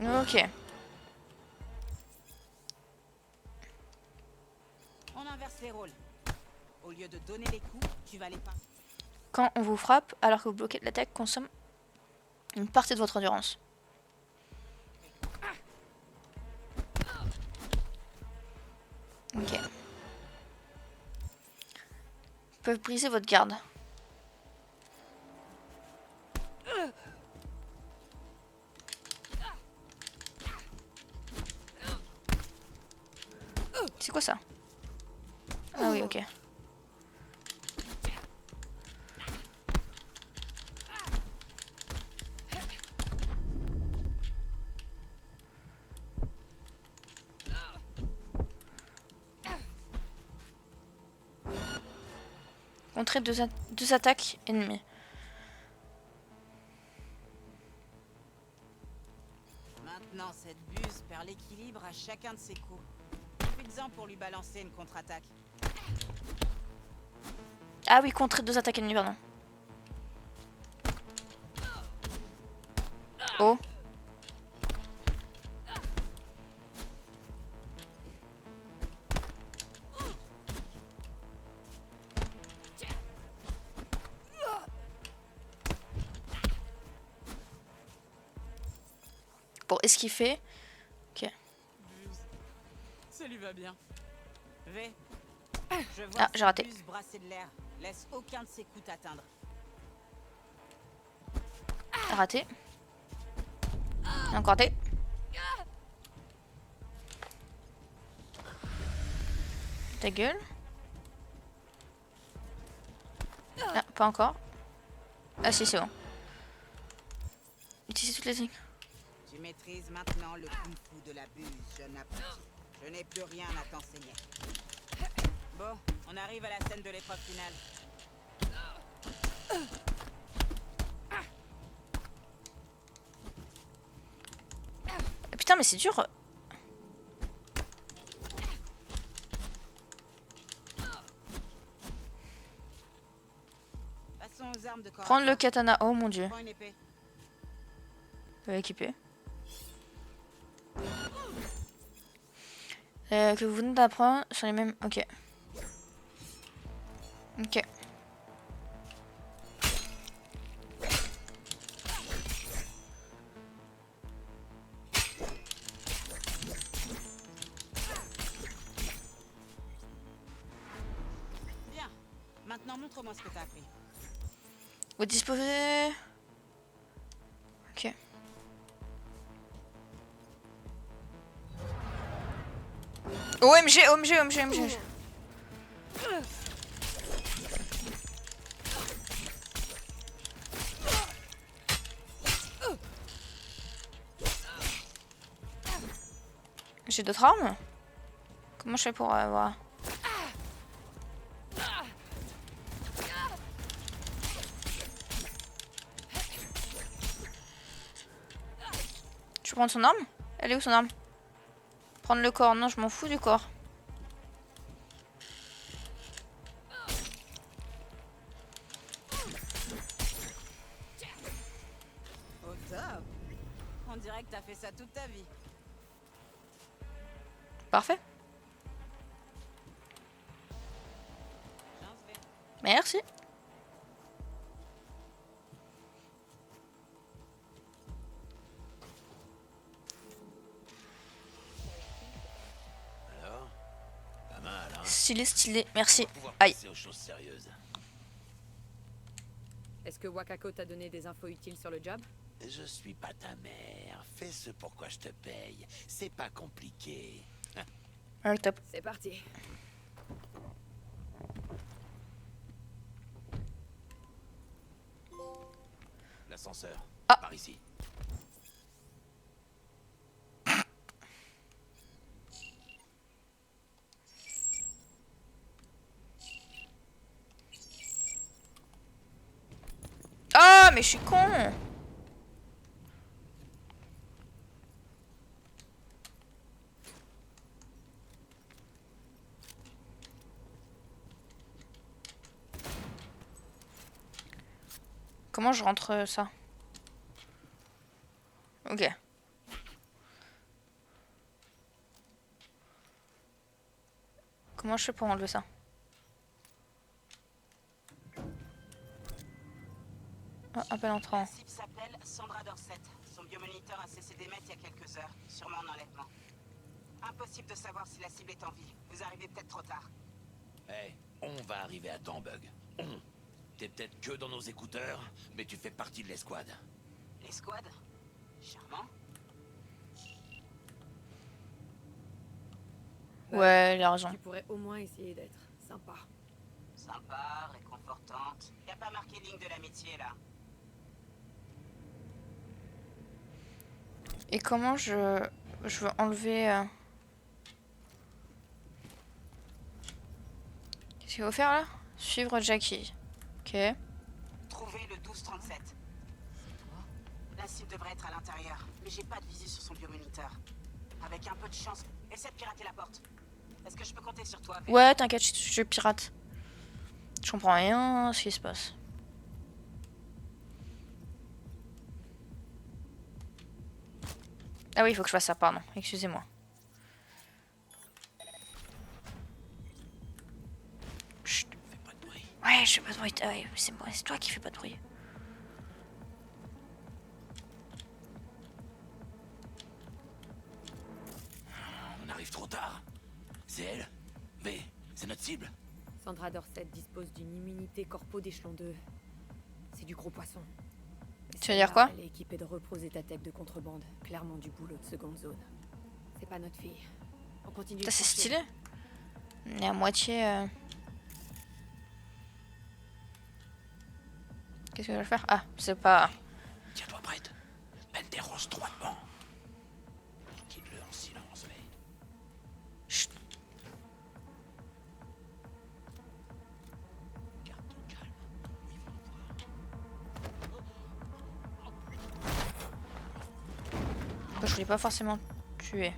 Ok. On inverse les rôles. Au lieu de donner les coups, tu vas les pas. Quand on vous frappe, alors que vous bloquez l'attaque, consomme une partie de votre endurance. Ok. Ils peuvent briser votre garde. C'est quoi ça? Ah oui, ok. Contrer deux attaques ennemies. Maintenant, cette buse perd l'équilibre à chacun de ses coups. Profites-en pour lui balancer une contre-attaque. Ah oui, contrer deux attaques ennemies, pardon. Oh. Pour esquiver. Ok. Ça lui va bien. V. Je vois Ah, j'ai raté. cette buse brasser de l'air. Laisse aucun de ses coups t'atteindre. Raté. Encore raté. Ta gueule. Ah, pas encore. Ah si, c'est bon. Utilisez toutes les lignes. Tu maîtrises maintenant le kung-fu de la buse, jeune apprenti. Je n'ai plus rien à t'enseigner. Bon, on arrive à la scène de l'épreuve finale. Putain, mais c'est dur. Passons aux armes de corps. Prendre le katana. Oh mon dieu. Prends une épée. Équipé. Que vous venez d'apprendre sur les mêmes. Ok. Ok. Bien. Maintenant, montre-moi ce que t'as appris. Vous disposez. Ok. OMG, OMG, OMG, OMG. J'ai d'autres armes? Comment je fais pour avoir... Je peux prendre son arme? Elle est où son arme? Prendre le corps? Non, je m'en fous du corps. Au top. On dirait que t'as fait ça toute ta vie. Parfait. Chance, V. Merci. Alors? Pas mal, hein? Stylé, stylé. Merci. On va pouvoir Aïe. passer aux choses sérieuses. Est-ce que Wakako t'a donné des infos utiles sur le job? Je suis pas ta mère. Fais ce pourquoi je te paye. C'est pas compliqué. Ah, top. C'est parti. L'ascenseur. Ah. Par ici. Ah, mais je suis con. Comment je rentre ça? Ok. Comment je fais pour enlever ça? Ah, appel entrant. La cible s'appelle Sandra Dorset. Son biomoniteur a cessé d'émettre il y a quelques heures, sûrement en enlèvement. Impossible de savoir si la cible est en vie. Vous arrivez peut-être trop tard. Hey, on va arriver à temps, Bug. On. T'es peut-être que dans nos écouteurs, mais tu fais partie de l'escouade. L'escouade? Charmant. Ouais, il a raison. Tu pourrais au moins essayer d'être sympa. Sympa, réconfortante. Y a pas marqué ligne de l'amitié là. Et comment je veux enlever... Qu'est-ce qu'il faut faire là? Suivre Jackie. Ok. Trouvez le 1237. La cible devrait être à l'intérieur, mais j'ai pas de visu sur son biomoniteur. Avec un peu de chance, essaie de pirater la porte. Est-ce que je peux compter sur toi? Ouais, t'inquiète, je pirate. Je comprends rien à ce qui se passe. Ah oui, il faut que je fasse ça, pardon. Excusez-moi. Chut. Fais pas de bruit. Ouais, je fais pas de bruit. Ah ouais, c'est toi qui fais pas de bruit. On arrive trop tard. C'est elle? V, c'est notre cible? Sandra Dorset dispose d'une immunité corpo d'échelon 2. C'est du gros poisson. Tu veux dire quoi? Elle est équipée de repros et tête de contrebande. Clairement du boulot de seconde zone. C'est pas notre fille. On continue. Ça, c'est stylé. On est à moitié... Qu'est-ce que je vais faire? Ah, c'est pas... Tiens-toi prête. Elle dérange droitement. Quitte-le en silence, V. Chut. Garde ton calme. Ils vont nous voir. Je voulais pas forcément tuer.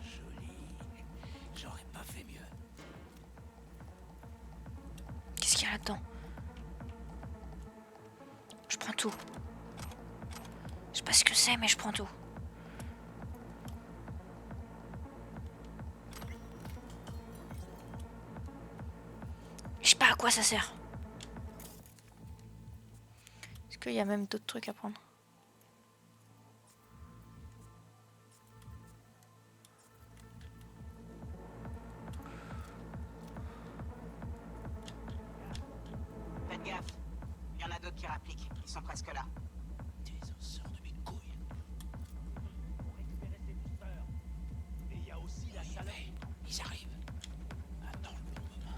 Joli. J'aurais pas fait mieux. Qu'est-ce qu'il y a là-dedans? Je prends tout. Je sais pas ce que c'est, mais je prends tout. Je sais pas à quoi ça sert. Est-ce qu'il y a même d'autres trucs à prendre? Faites gaffe. Il y en a d'autres qui rappliquent. Ils sont presque là. T'es un sort de mes couilles. Et il y a aussi la salle. Ils arrivent. Attends le bon moment.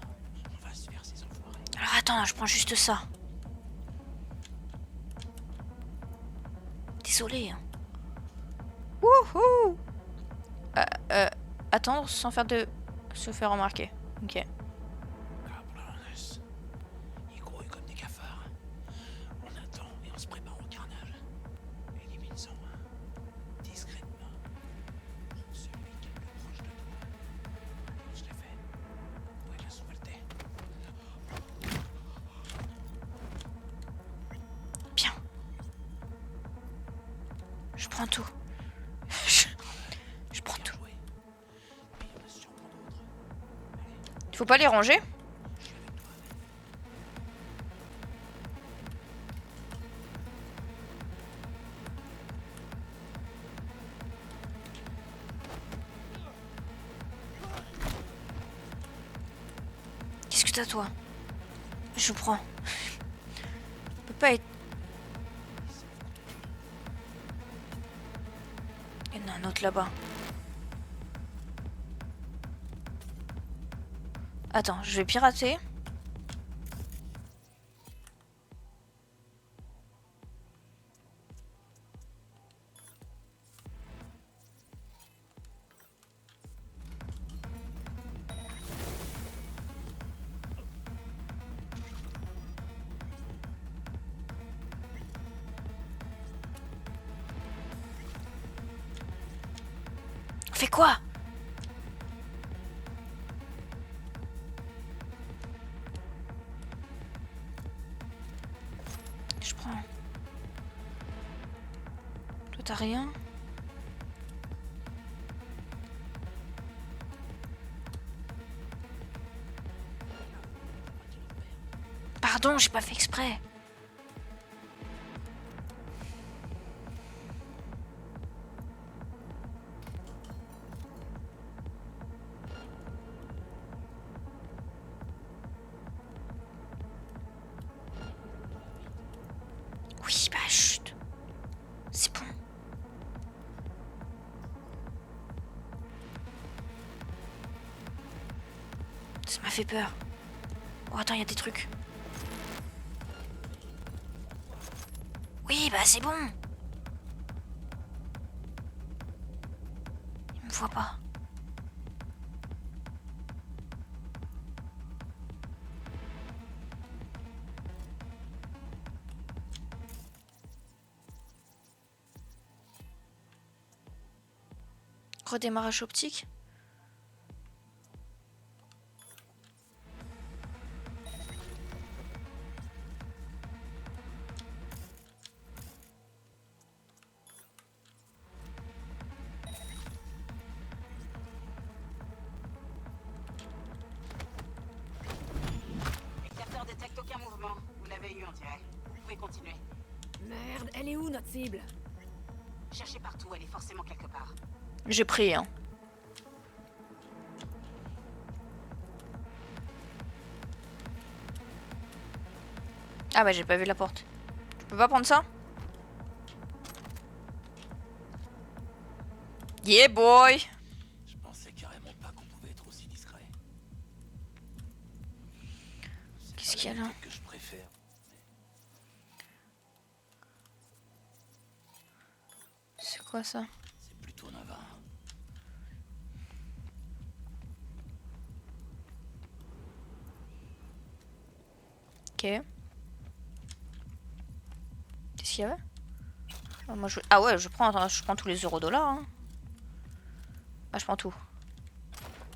On va se faire ces enfoirés. Alors attends, je prends juste ça. Désolé. Hein. Wouhou! Attendre sans faire de... se faire remarquer. Ok. Cabrones. Ils grouillent comme des cafards. On attend et on se prépare au carnage. Élimine-en un. Discrètement. Celui qui est le plus proche de toi. Je l'ai fait. Où est la souveraineté? Bien. Je prends tout. Je prends tout. Joué. Mais il y en a sûrement d'autres. Allez, Faut pas les ranger? je suis avec toi. Qu'est-ce que t'as toi? Je prends. Peut pas être... Il y en a un autre là-bas. Attends, je vais pirater. Fais quoi? Je prends. Toi t'as rien? Pardon, j'ai pas fait exprès. fait peur. Oh, attends, il y a des trucs. Oui, bah c'est bon. Il me voit pas. Redémarrage optique. Les capteurs détectent aucun mouvement. Vous l'avez eu, on dirait. Vous pouvez continuer. Merde, elle est où notre cible? Cherchez partout, elle est forcément quelque part. J'ai pris, hein. Ah bah j'ai pas vu la porte. Je peux pas prendre ça? Yeah boy! Je pensais carrément pas qu'on pouvait être aussi discret. Qu'est-ce qu'il y a là? Que je préfère. C'est quoi ça? C'est plutôt navarre. Ok. Qu'est-ce qu'il y avait? Ah, moi, ah ouais, je prends tous les €. Hein. Ah, je prends tout.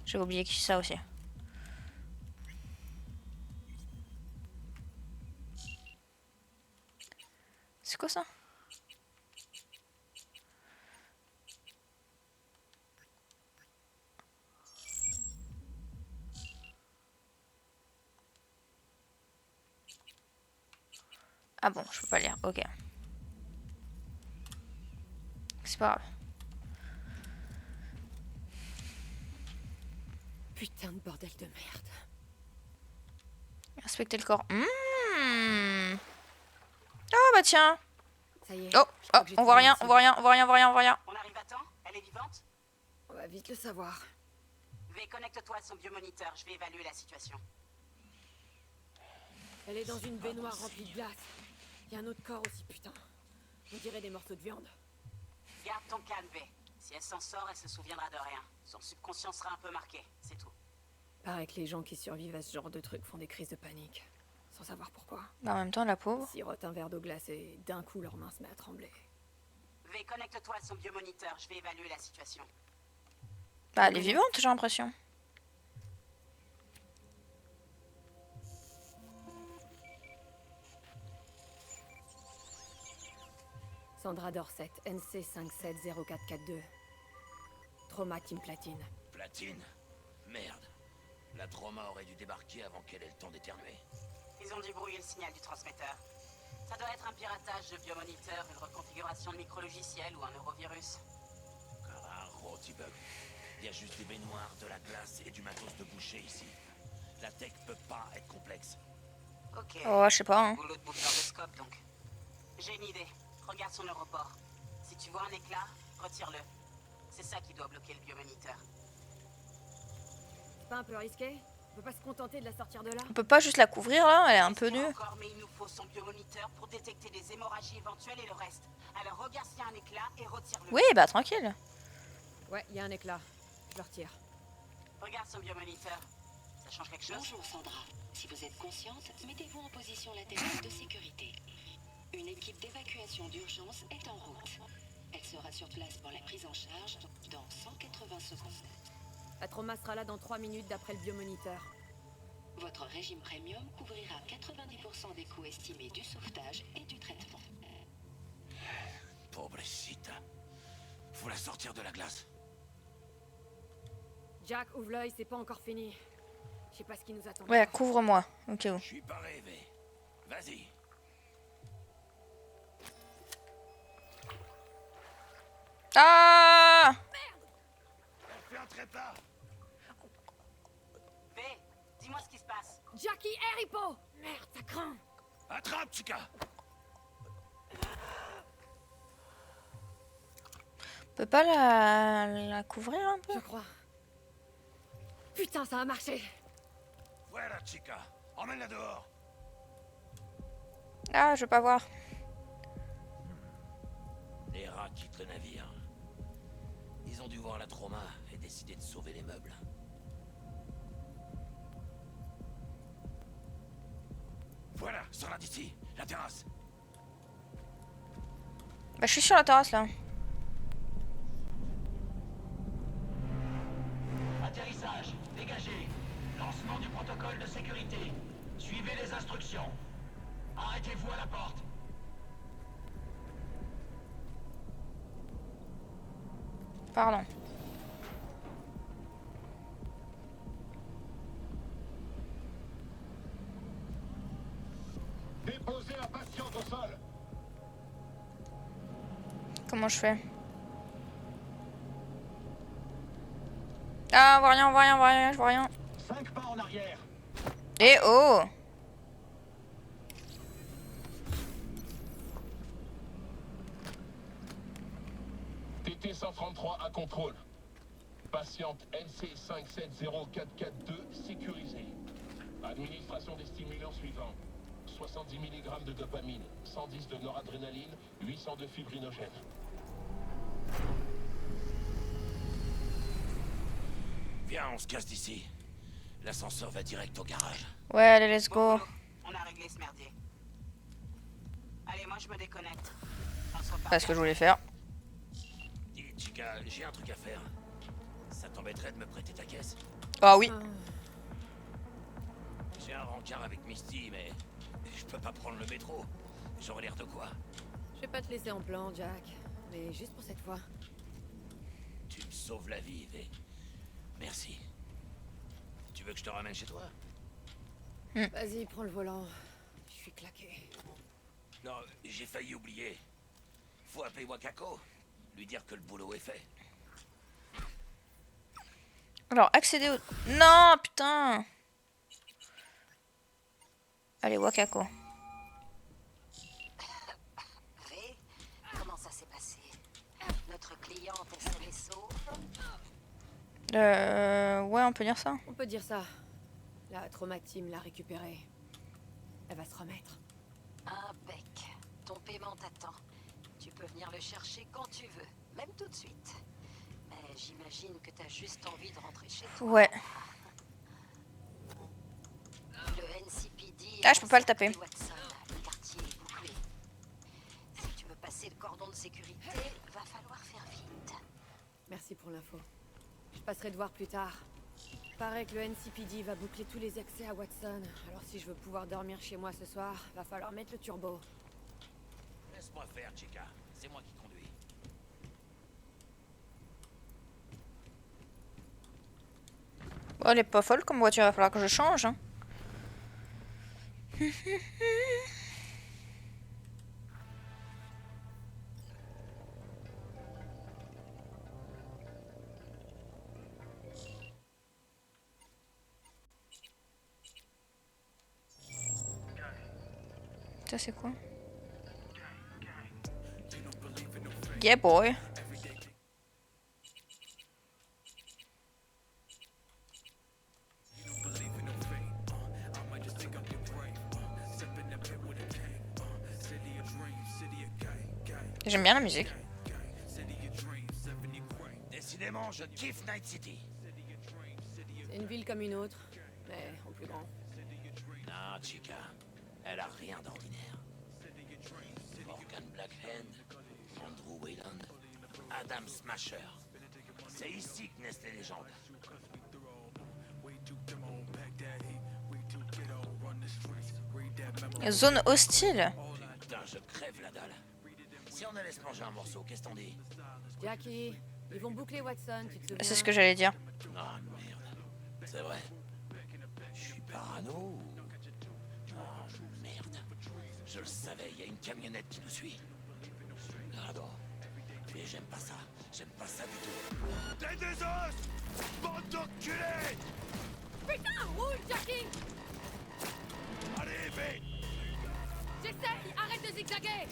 J'ai oublié que ça aussi. C'est quoi ça? Ah bon, je peux pas lire, ok. C'est pas grave. Putain de bordel de merde. Inspecter le corps. Oh bah tiens. Ça y est. Oh, on voit rien, on voit rien, on voit rien, on voit rien, on voit rien. On arrive à temps? Elle est vivante? On va vite le savoir. V, connecte-toi à son biomoniteur, je vais évaluer la situation. Elle est dans une baignoire remplie de glace. Il y a un autre corps aussi, putain. On dirait des morceaux de viande. Garde ton calme, V. Si elle s'en sort, elle se souviendra de rien. Son subconscient sera un peu marqué, c'est tout. Paraît que les gens qui survivent à ce genre de truc font des crises de panique. Sans savoir pourquoi. Bah en même temps, la pauvre. Sirote un verre d'eau glacée, d'un coup leur main se met à trembler. V, connecte-toi à son biomoniteur, je vais évaluer la situation. Bah elle est vivante, j'ai l'impression. Sandra Dorset, NC 570442. Trauma Team Platine. Platine? Merde. La trauma aurait dû débarquer avant qu'elle ait le temps d'éternuer. Ils ont dû brouiller le signal du transmetteur. Ça doit être un piratage de biomoniteur, une reconfiguration de micro-logiciel ou un neurovirus. Un rotibug. Il y a juste des baignoires, de la glace et du matos de boucher ici. La tech peut pas être complexe. Ok. Oh, je sais pas, hein. Boulot de bouffeur de scope, donc. J'ai une idée. Regarde son aéroport. Si tu vois un éclat, retire-le. C'est ça qui doit bloquer le biomoniteur. C'est pas un peu risqué? On peut pas se contenter de la sortir de là? On peut pas juste la couvrir là, elle est un peu nue. Encore, mais il nous faut son biomoniteur pour détecter les hémorragies éventuelles et le reste. Alors regarde s'il y a un éclat et retire-le. Oui, bah tranquille. Ouais, il y a un éclat. Je le retire. Regarde son biomoniteur. Ça change quelque chose? Bonjour Sandra. Si vous êtes consciente, mettez-vous en position latérale de sécurité. Une équipe d'évacuation d'urgence est en route. Elle sera sur place pour la prise en charge dans 180 secondes. La trauma sera là dans 3 minutes d'après le biomoniteur. Votre régime premium couvrira 90% des coûts estimés du sauvetage et du traitement. Pobrecita. Faut la sortir de la glace. Jack, ouvre l'œil, c'est pas encore fini. Je sais pas ce qui nous attend. Ouais, couvre-moi. Ok. Je suis pas rêvé. Vas-y. Ah! Fais un trépas. V, dis-moi ce qui se passe. Jackie, air hippo! Merde, ça craint! Attrape, Chica. On peut pas la couvrir un peu? Je crois. Putain, ça a marché! Voilà, chica. Emmène-la dehors. Ah, je veux pas voir. Les rats quittent le navire. Ils ont dû voir la trauma et décider de sauver les meubles. Voilà, sors-la d'ici, la terrasse. Bah, je suis sur la terrasse là. Atterrissage, dégagez. Lancement du protocole de sécurité. Suivez les instructions. Arrêtez-vous à la porte. Pardon. Déposez la patiente au sol. Comment je fais? Ah, on voit rien, on voit rien, on voit rien, je vois rien. 5 pas en arrière. Eh oh! TT-133 à contrôle. Patiente NC570442 sécurisée. Administration des stimulants suivants. 70 mg de dopamine, 110 de noradrénaline, 800 de fibrinogène. Viens, on se casse d'ici. L'ascenseur va direct au garage. Ouais, allez, let's go. On a réglé ce merdier. Allez, moi je me déconnecte. On se reparle. C'est ce que je voulais faire. Dis, chica, j'ai un truc à faire. Ça t'embêterait de me prêter ta caisse? Ah oui. J'ai un rencard avec Misty, mais je peux pas prendre le métro. J'aurais l'air de quoi? Je vais pas te laisser en plan, Jack. Mais juste pour cette fois. Tu me sauves la vie, V. Merci. Tu veux que je te ramène chez toi? Vas-y, prends le volant. Je suis claqué. Non, j'ai failli oublier. Faut appeler Wakako. Lui dire que le boulot est fait. Alors, accéder au... Non, putain. Allez, Wakako. V, comment ça s'est passé? Notre cliente est saine et sauve? Ouais, on peut dire ça. On peut dire ça. La trauma team l'a récupérée. Elle va se remettre. Impec. Ton paiement t'attend. Tu peux venir le chercher quand tu veux, même tout de suite. Mais j'imagine que t'as juste envie de rentrer chez toi. Ouais. Le NCPD. Ah, je peux pas le taper. Watson, le quartier est bouclé. Si tu veux passer le cordon de sécurité, va falloir faire vite. Merci pour l'info. Je passerai te voir plus tard. Paraît que le NCPD va boucler tous les accès à Watson. Alors si je veux pouvoir dormir chez moi ce soir, va falloir mettre le turbo. Laisse-moi faire, chica. C'est moi qui conduis. Bon, elle est pas folle comme voiture, il va falloir que je change. Hein. Ça c'est quoi? Yeah boy. J'aime bien la musique. Décidément, je kiffe Night City. C'est une ville comme une autre, mais en plus grand. Non, chica. Elle a rien d'ordinaire. Morgan Blackhand, Andrew Wayland, Adam Smasher. C'est ici que naissent les légendes. Zone hostile. Putain, je crève la dalle. Si on allait se manger un morceau, qu'est-ce qu'on dit? Jackie, ils vont boucler Watson, tu te souviens? C'est ce que j'allais dire. Ah merde. C'est vrai. Je suis parano ou... Oh merde. Je le savais, il y a une camionnette qui nous suit. Ah non. Mais j'aime pas ça. J'aime pas ça du tout. T'es des os! Bande d'enculés! Putain, roule, Jackie! Allez, vite! J'essaye, arrête de zigzaguer!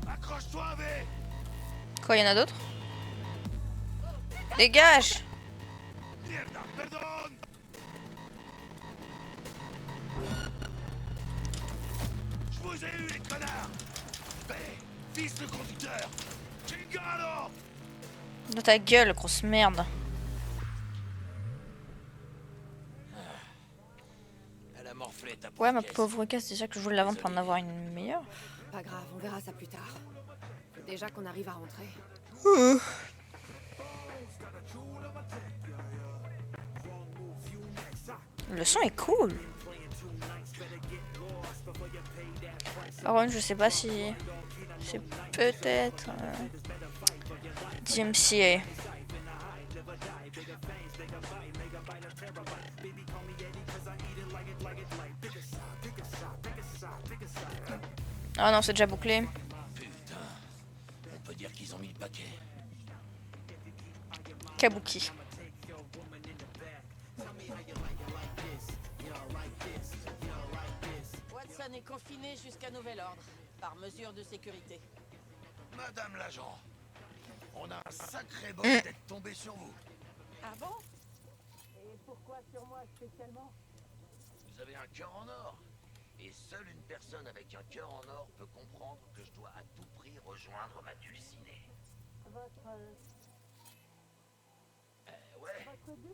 Accroche-toi, V! Quoi, y'en a d'autres? Dégage! Mierda! fils de conducteur! Chingado! Dans ta gueule, grosse merde. Elle a morflé ta Ouais, ma caisse. pauvre caisse, déjà que je voulais la vendre pour en avoir une meilleure. Pas grave, on verra ça plus tard. Faut déjà qu'on arrive à rentrer. Le son est cool. Par contre, je sais pas si c'est peut-être DMCA. Ah non, c'est déjà bouclé. Putain, on peut dire qu'ils ont mis le paquet. Kabuki. Watson est confiné jusqu'à nouvel ordre, par mesure de sécurité. Madame l'agent, on a un sacré bol d'être tombé sur vous. Ah bon? Et pourquoi sur moi spécialement? Vous avez un cœur en or. Et seule une personne avec un cœur en or peut comprendre que je dois à tout prix rejoindre ma dulcinée. Votre... Ouais.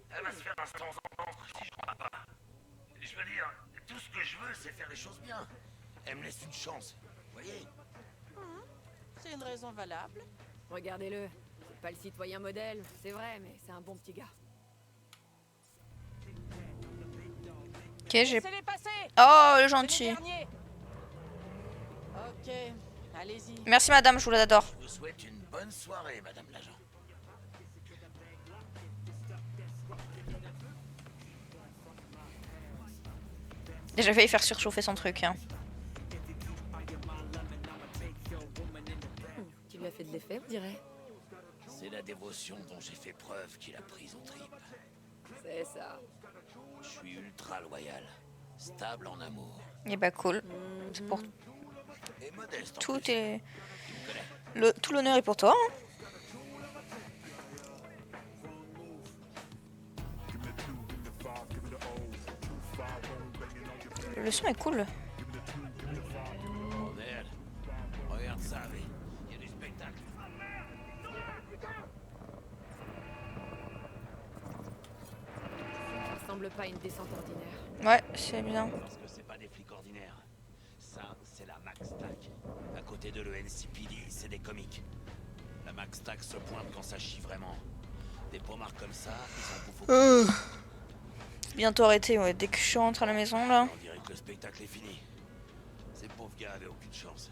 Elle va se faire un sens entendre si je crois pas. Je veux dire, tout ce que je veux, c'est faire les choses bien. Elle me laisse une chance, voyez? C'est une raison valable. Regardez-le. C'est pas le citoyen modèle, c'est vrai, mais c'est un bon petit gars. Ok, j'ai... Laissez-les passer. Oh, le C'est gentil. les derniers. Ok, allez-y. Merci madame, je vous l'adore. Je vous souhaite une bonne soirée, madame l'agent. J'ai failli faire surchauffer son truc. Hein. Qui lui a fait de l'effet, vous direz? C'est la dévotion dont j'ai fait preuve qui l'a prise aux tripes. C'est ça. Je suis ultra loyal, stable en amour. Et bah cool. C'est pour... Et modeste en Tout plus. est... Tu me connais. Tout l'honneur est pour toi. Hein. Le son est cool. Bordel. Regarde ça, mais il y a du spectacle. Ça ressemble pas à une descente ordinaire. Ouais, c'est bien. Parce que c'est pas des flics ordinaires. Ça, c'est la Max Tac. À côté de le NCPD, c'est des comiques. La Max Tac se pointe quand ça chie vraiment. Des pommards comme ça, ils en bouffent au Bientôt arrêté, ouais. Dès que je rentre à la maison, là. On dirait que le spectacle est fini. Ces pauvres gars avaient aucune chance.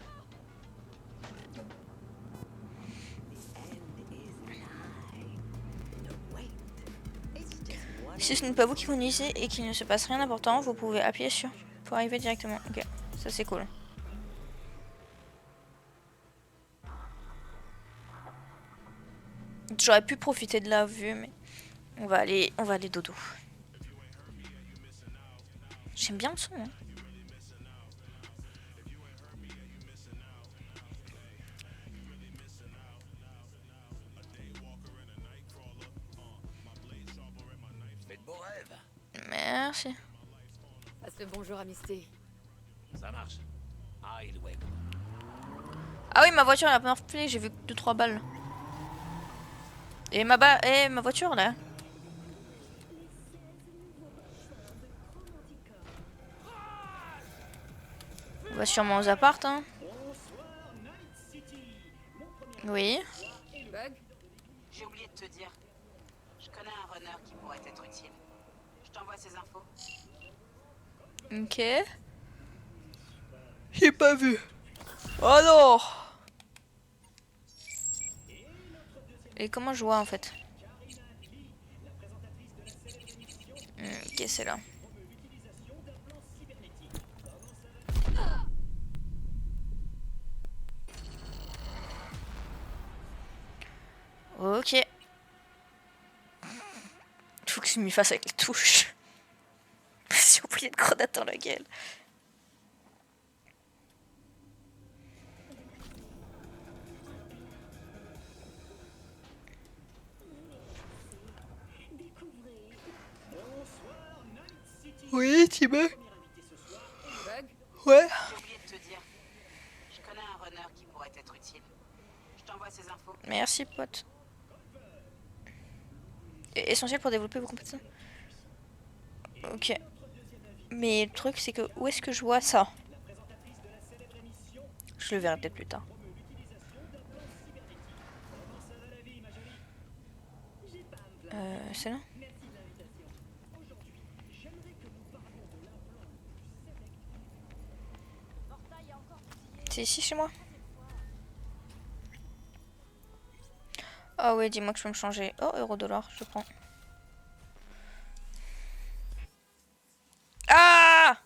Si ce n'est pas vous qui conduisez et qu'il ne se passe rien d'important, vous pouvez appuyer sur pour arriver directement. Ok, ça c'est cool. J'aurais pu profiter de la vue, mais on va aller dodo. J'aime bien le son. Hein. Faites beaux rêves. Merci. Passe le bonjour à Misty. Ça marche. Idlewick. Ah oui, ma voiture elle a pas morflé, j'ai vu que 2-3 balles. Et ma voiture là. On va sûrement aux apparts, hein. Oui. Bug? J'ai oublié de te dire. Je connais un runner qui pourrait être utile. Je t'envoie ses infos. Ok. J'ai pas vu. Oh non. Et comment je vois en fait? Ok, c'est là. Ok. Faut que je m'y fasse avec les touches. J'ai oublié de grenade dans la gueule. Oui, tu veux? Bug? Ouais. J'ai oublié de te dire. Je connais un runner qui pourrait être utile. moi ces infos. Merci, pote. Essentiel pour développer vos compétences. Ok. Mais le truc, c'est que où est-ce que je vois ça? Je le verrai peut-être plus tard. C'est là? C'est ici chez moi? Ah ouais, dis-moi que je peux me changer. Oh, euro-dollar, je prends. Ah!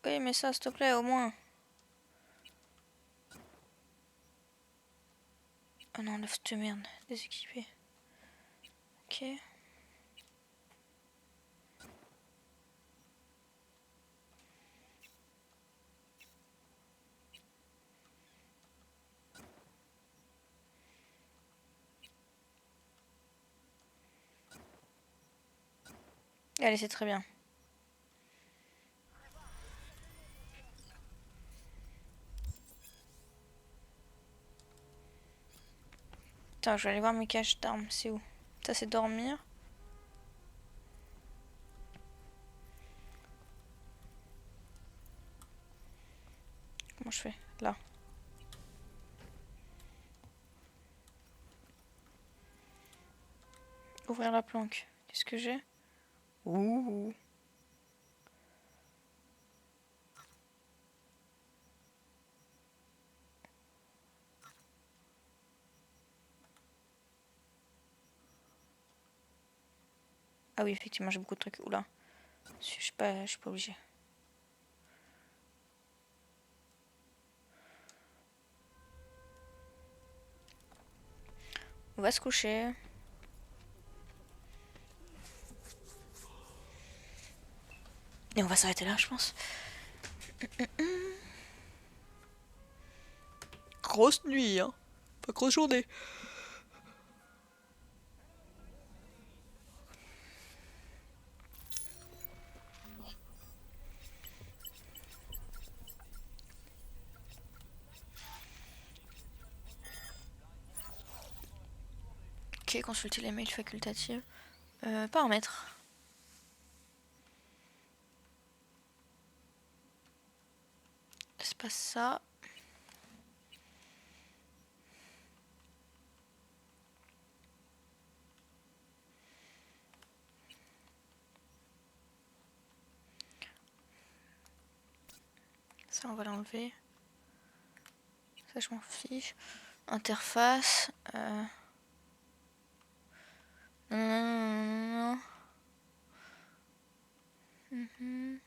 Oui, mais ça, s'il te plaît, au moins. Oh non, la de merde, déséquipé. Ok. Allez, c'est très bien. Attends, je vais aller voir mes caches d'armes. C'est où? Ça, c'est dormir. Comment je fais? Là. Ouvrir la planque. Qu'est-ce que j'ai? Ouh. Ah oui, effectivement, j'ai beaucoup de trucs. Oula. Je suis pas obligée. On va se coucher. Et on va s'arrêter là, je pense. Grosse nuit, hein. Pas grosse journée. Ok, consulter les mails facultatifs. Paramètres. C'est pas ça. Ça, on va l'enlever. Ça, je m'en fiche. Interface. Non. Mhm.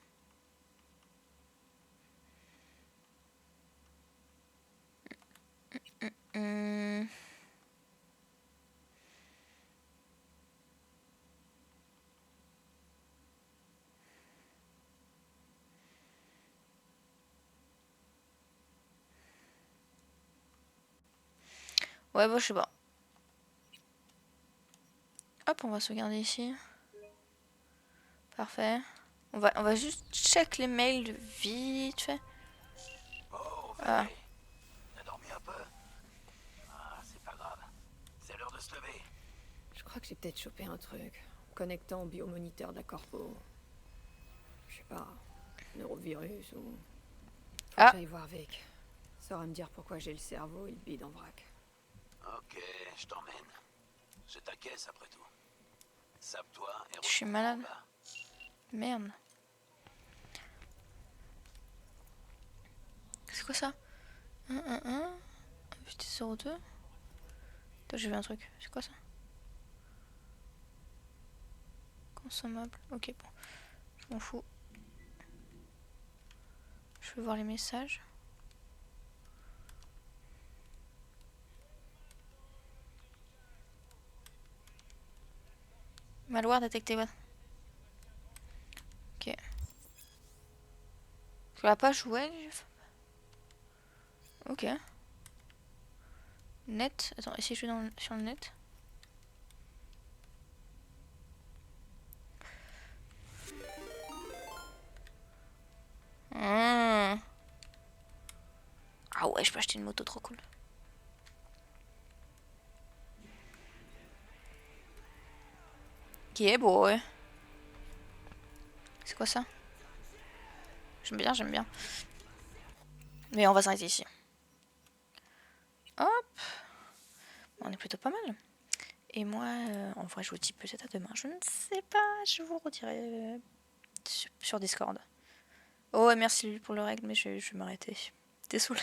Ouais, bon, je sais pas. Hop, on va sauvegarder ici. Parfait. On va juste check les mails vite fait. Oh, Ah. t'as dormi un peu? Ah, c'est pas grave. C'est l'heure de se lever. Je crois que j'ai peut-être chopé un truc. Connectant au biomoniteur de la corpo. Je sais pas. Neurovirus ou... Faut que j'aille voir Vic. Ça saura me dire pourquoi j'ai le cerveau et le bide en vrac. Ok, je t'emmène. C'est ta caisse après tout. Sape-toi et Je suis malade. Merde. C'est quoi ça? 1 vitesse 02. Attends, j'ai vu un truc. C'est quoi ça? Consommable. Ok, bon. Je m'en fous. Je vais voir les messages. Malware détecté. Ok. Sur la page web. Ok. Net. Attends, et si je suis sur le net? Ah ouais, je peux acheter une moto trop cool. Yeah boy. C'est quoi ça? J'aime bien, j'aime bien. Mais on va s'arrêter ici. Hop. On est plutôt pas mal. Et moi, en vrai, je vous dis peut-être à demain. Je ne sais pas. Je vous redirai sur Discord. Oh, merci pour le règle, mais je vais m'arrêter. Désolée.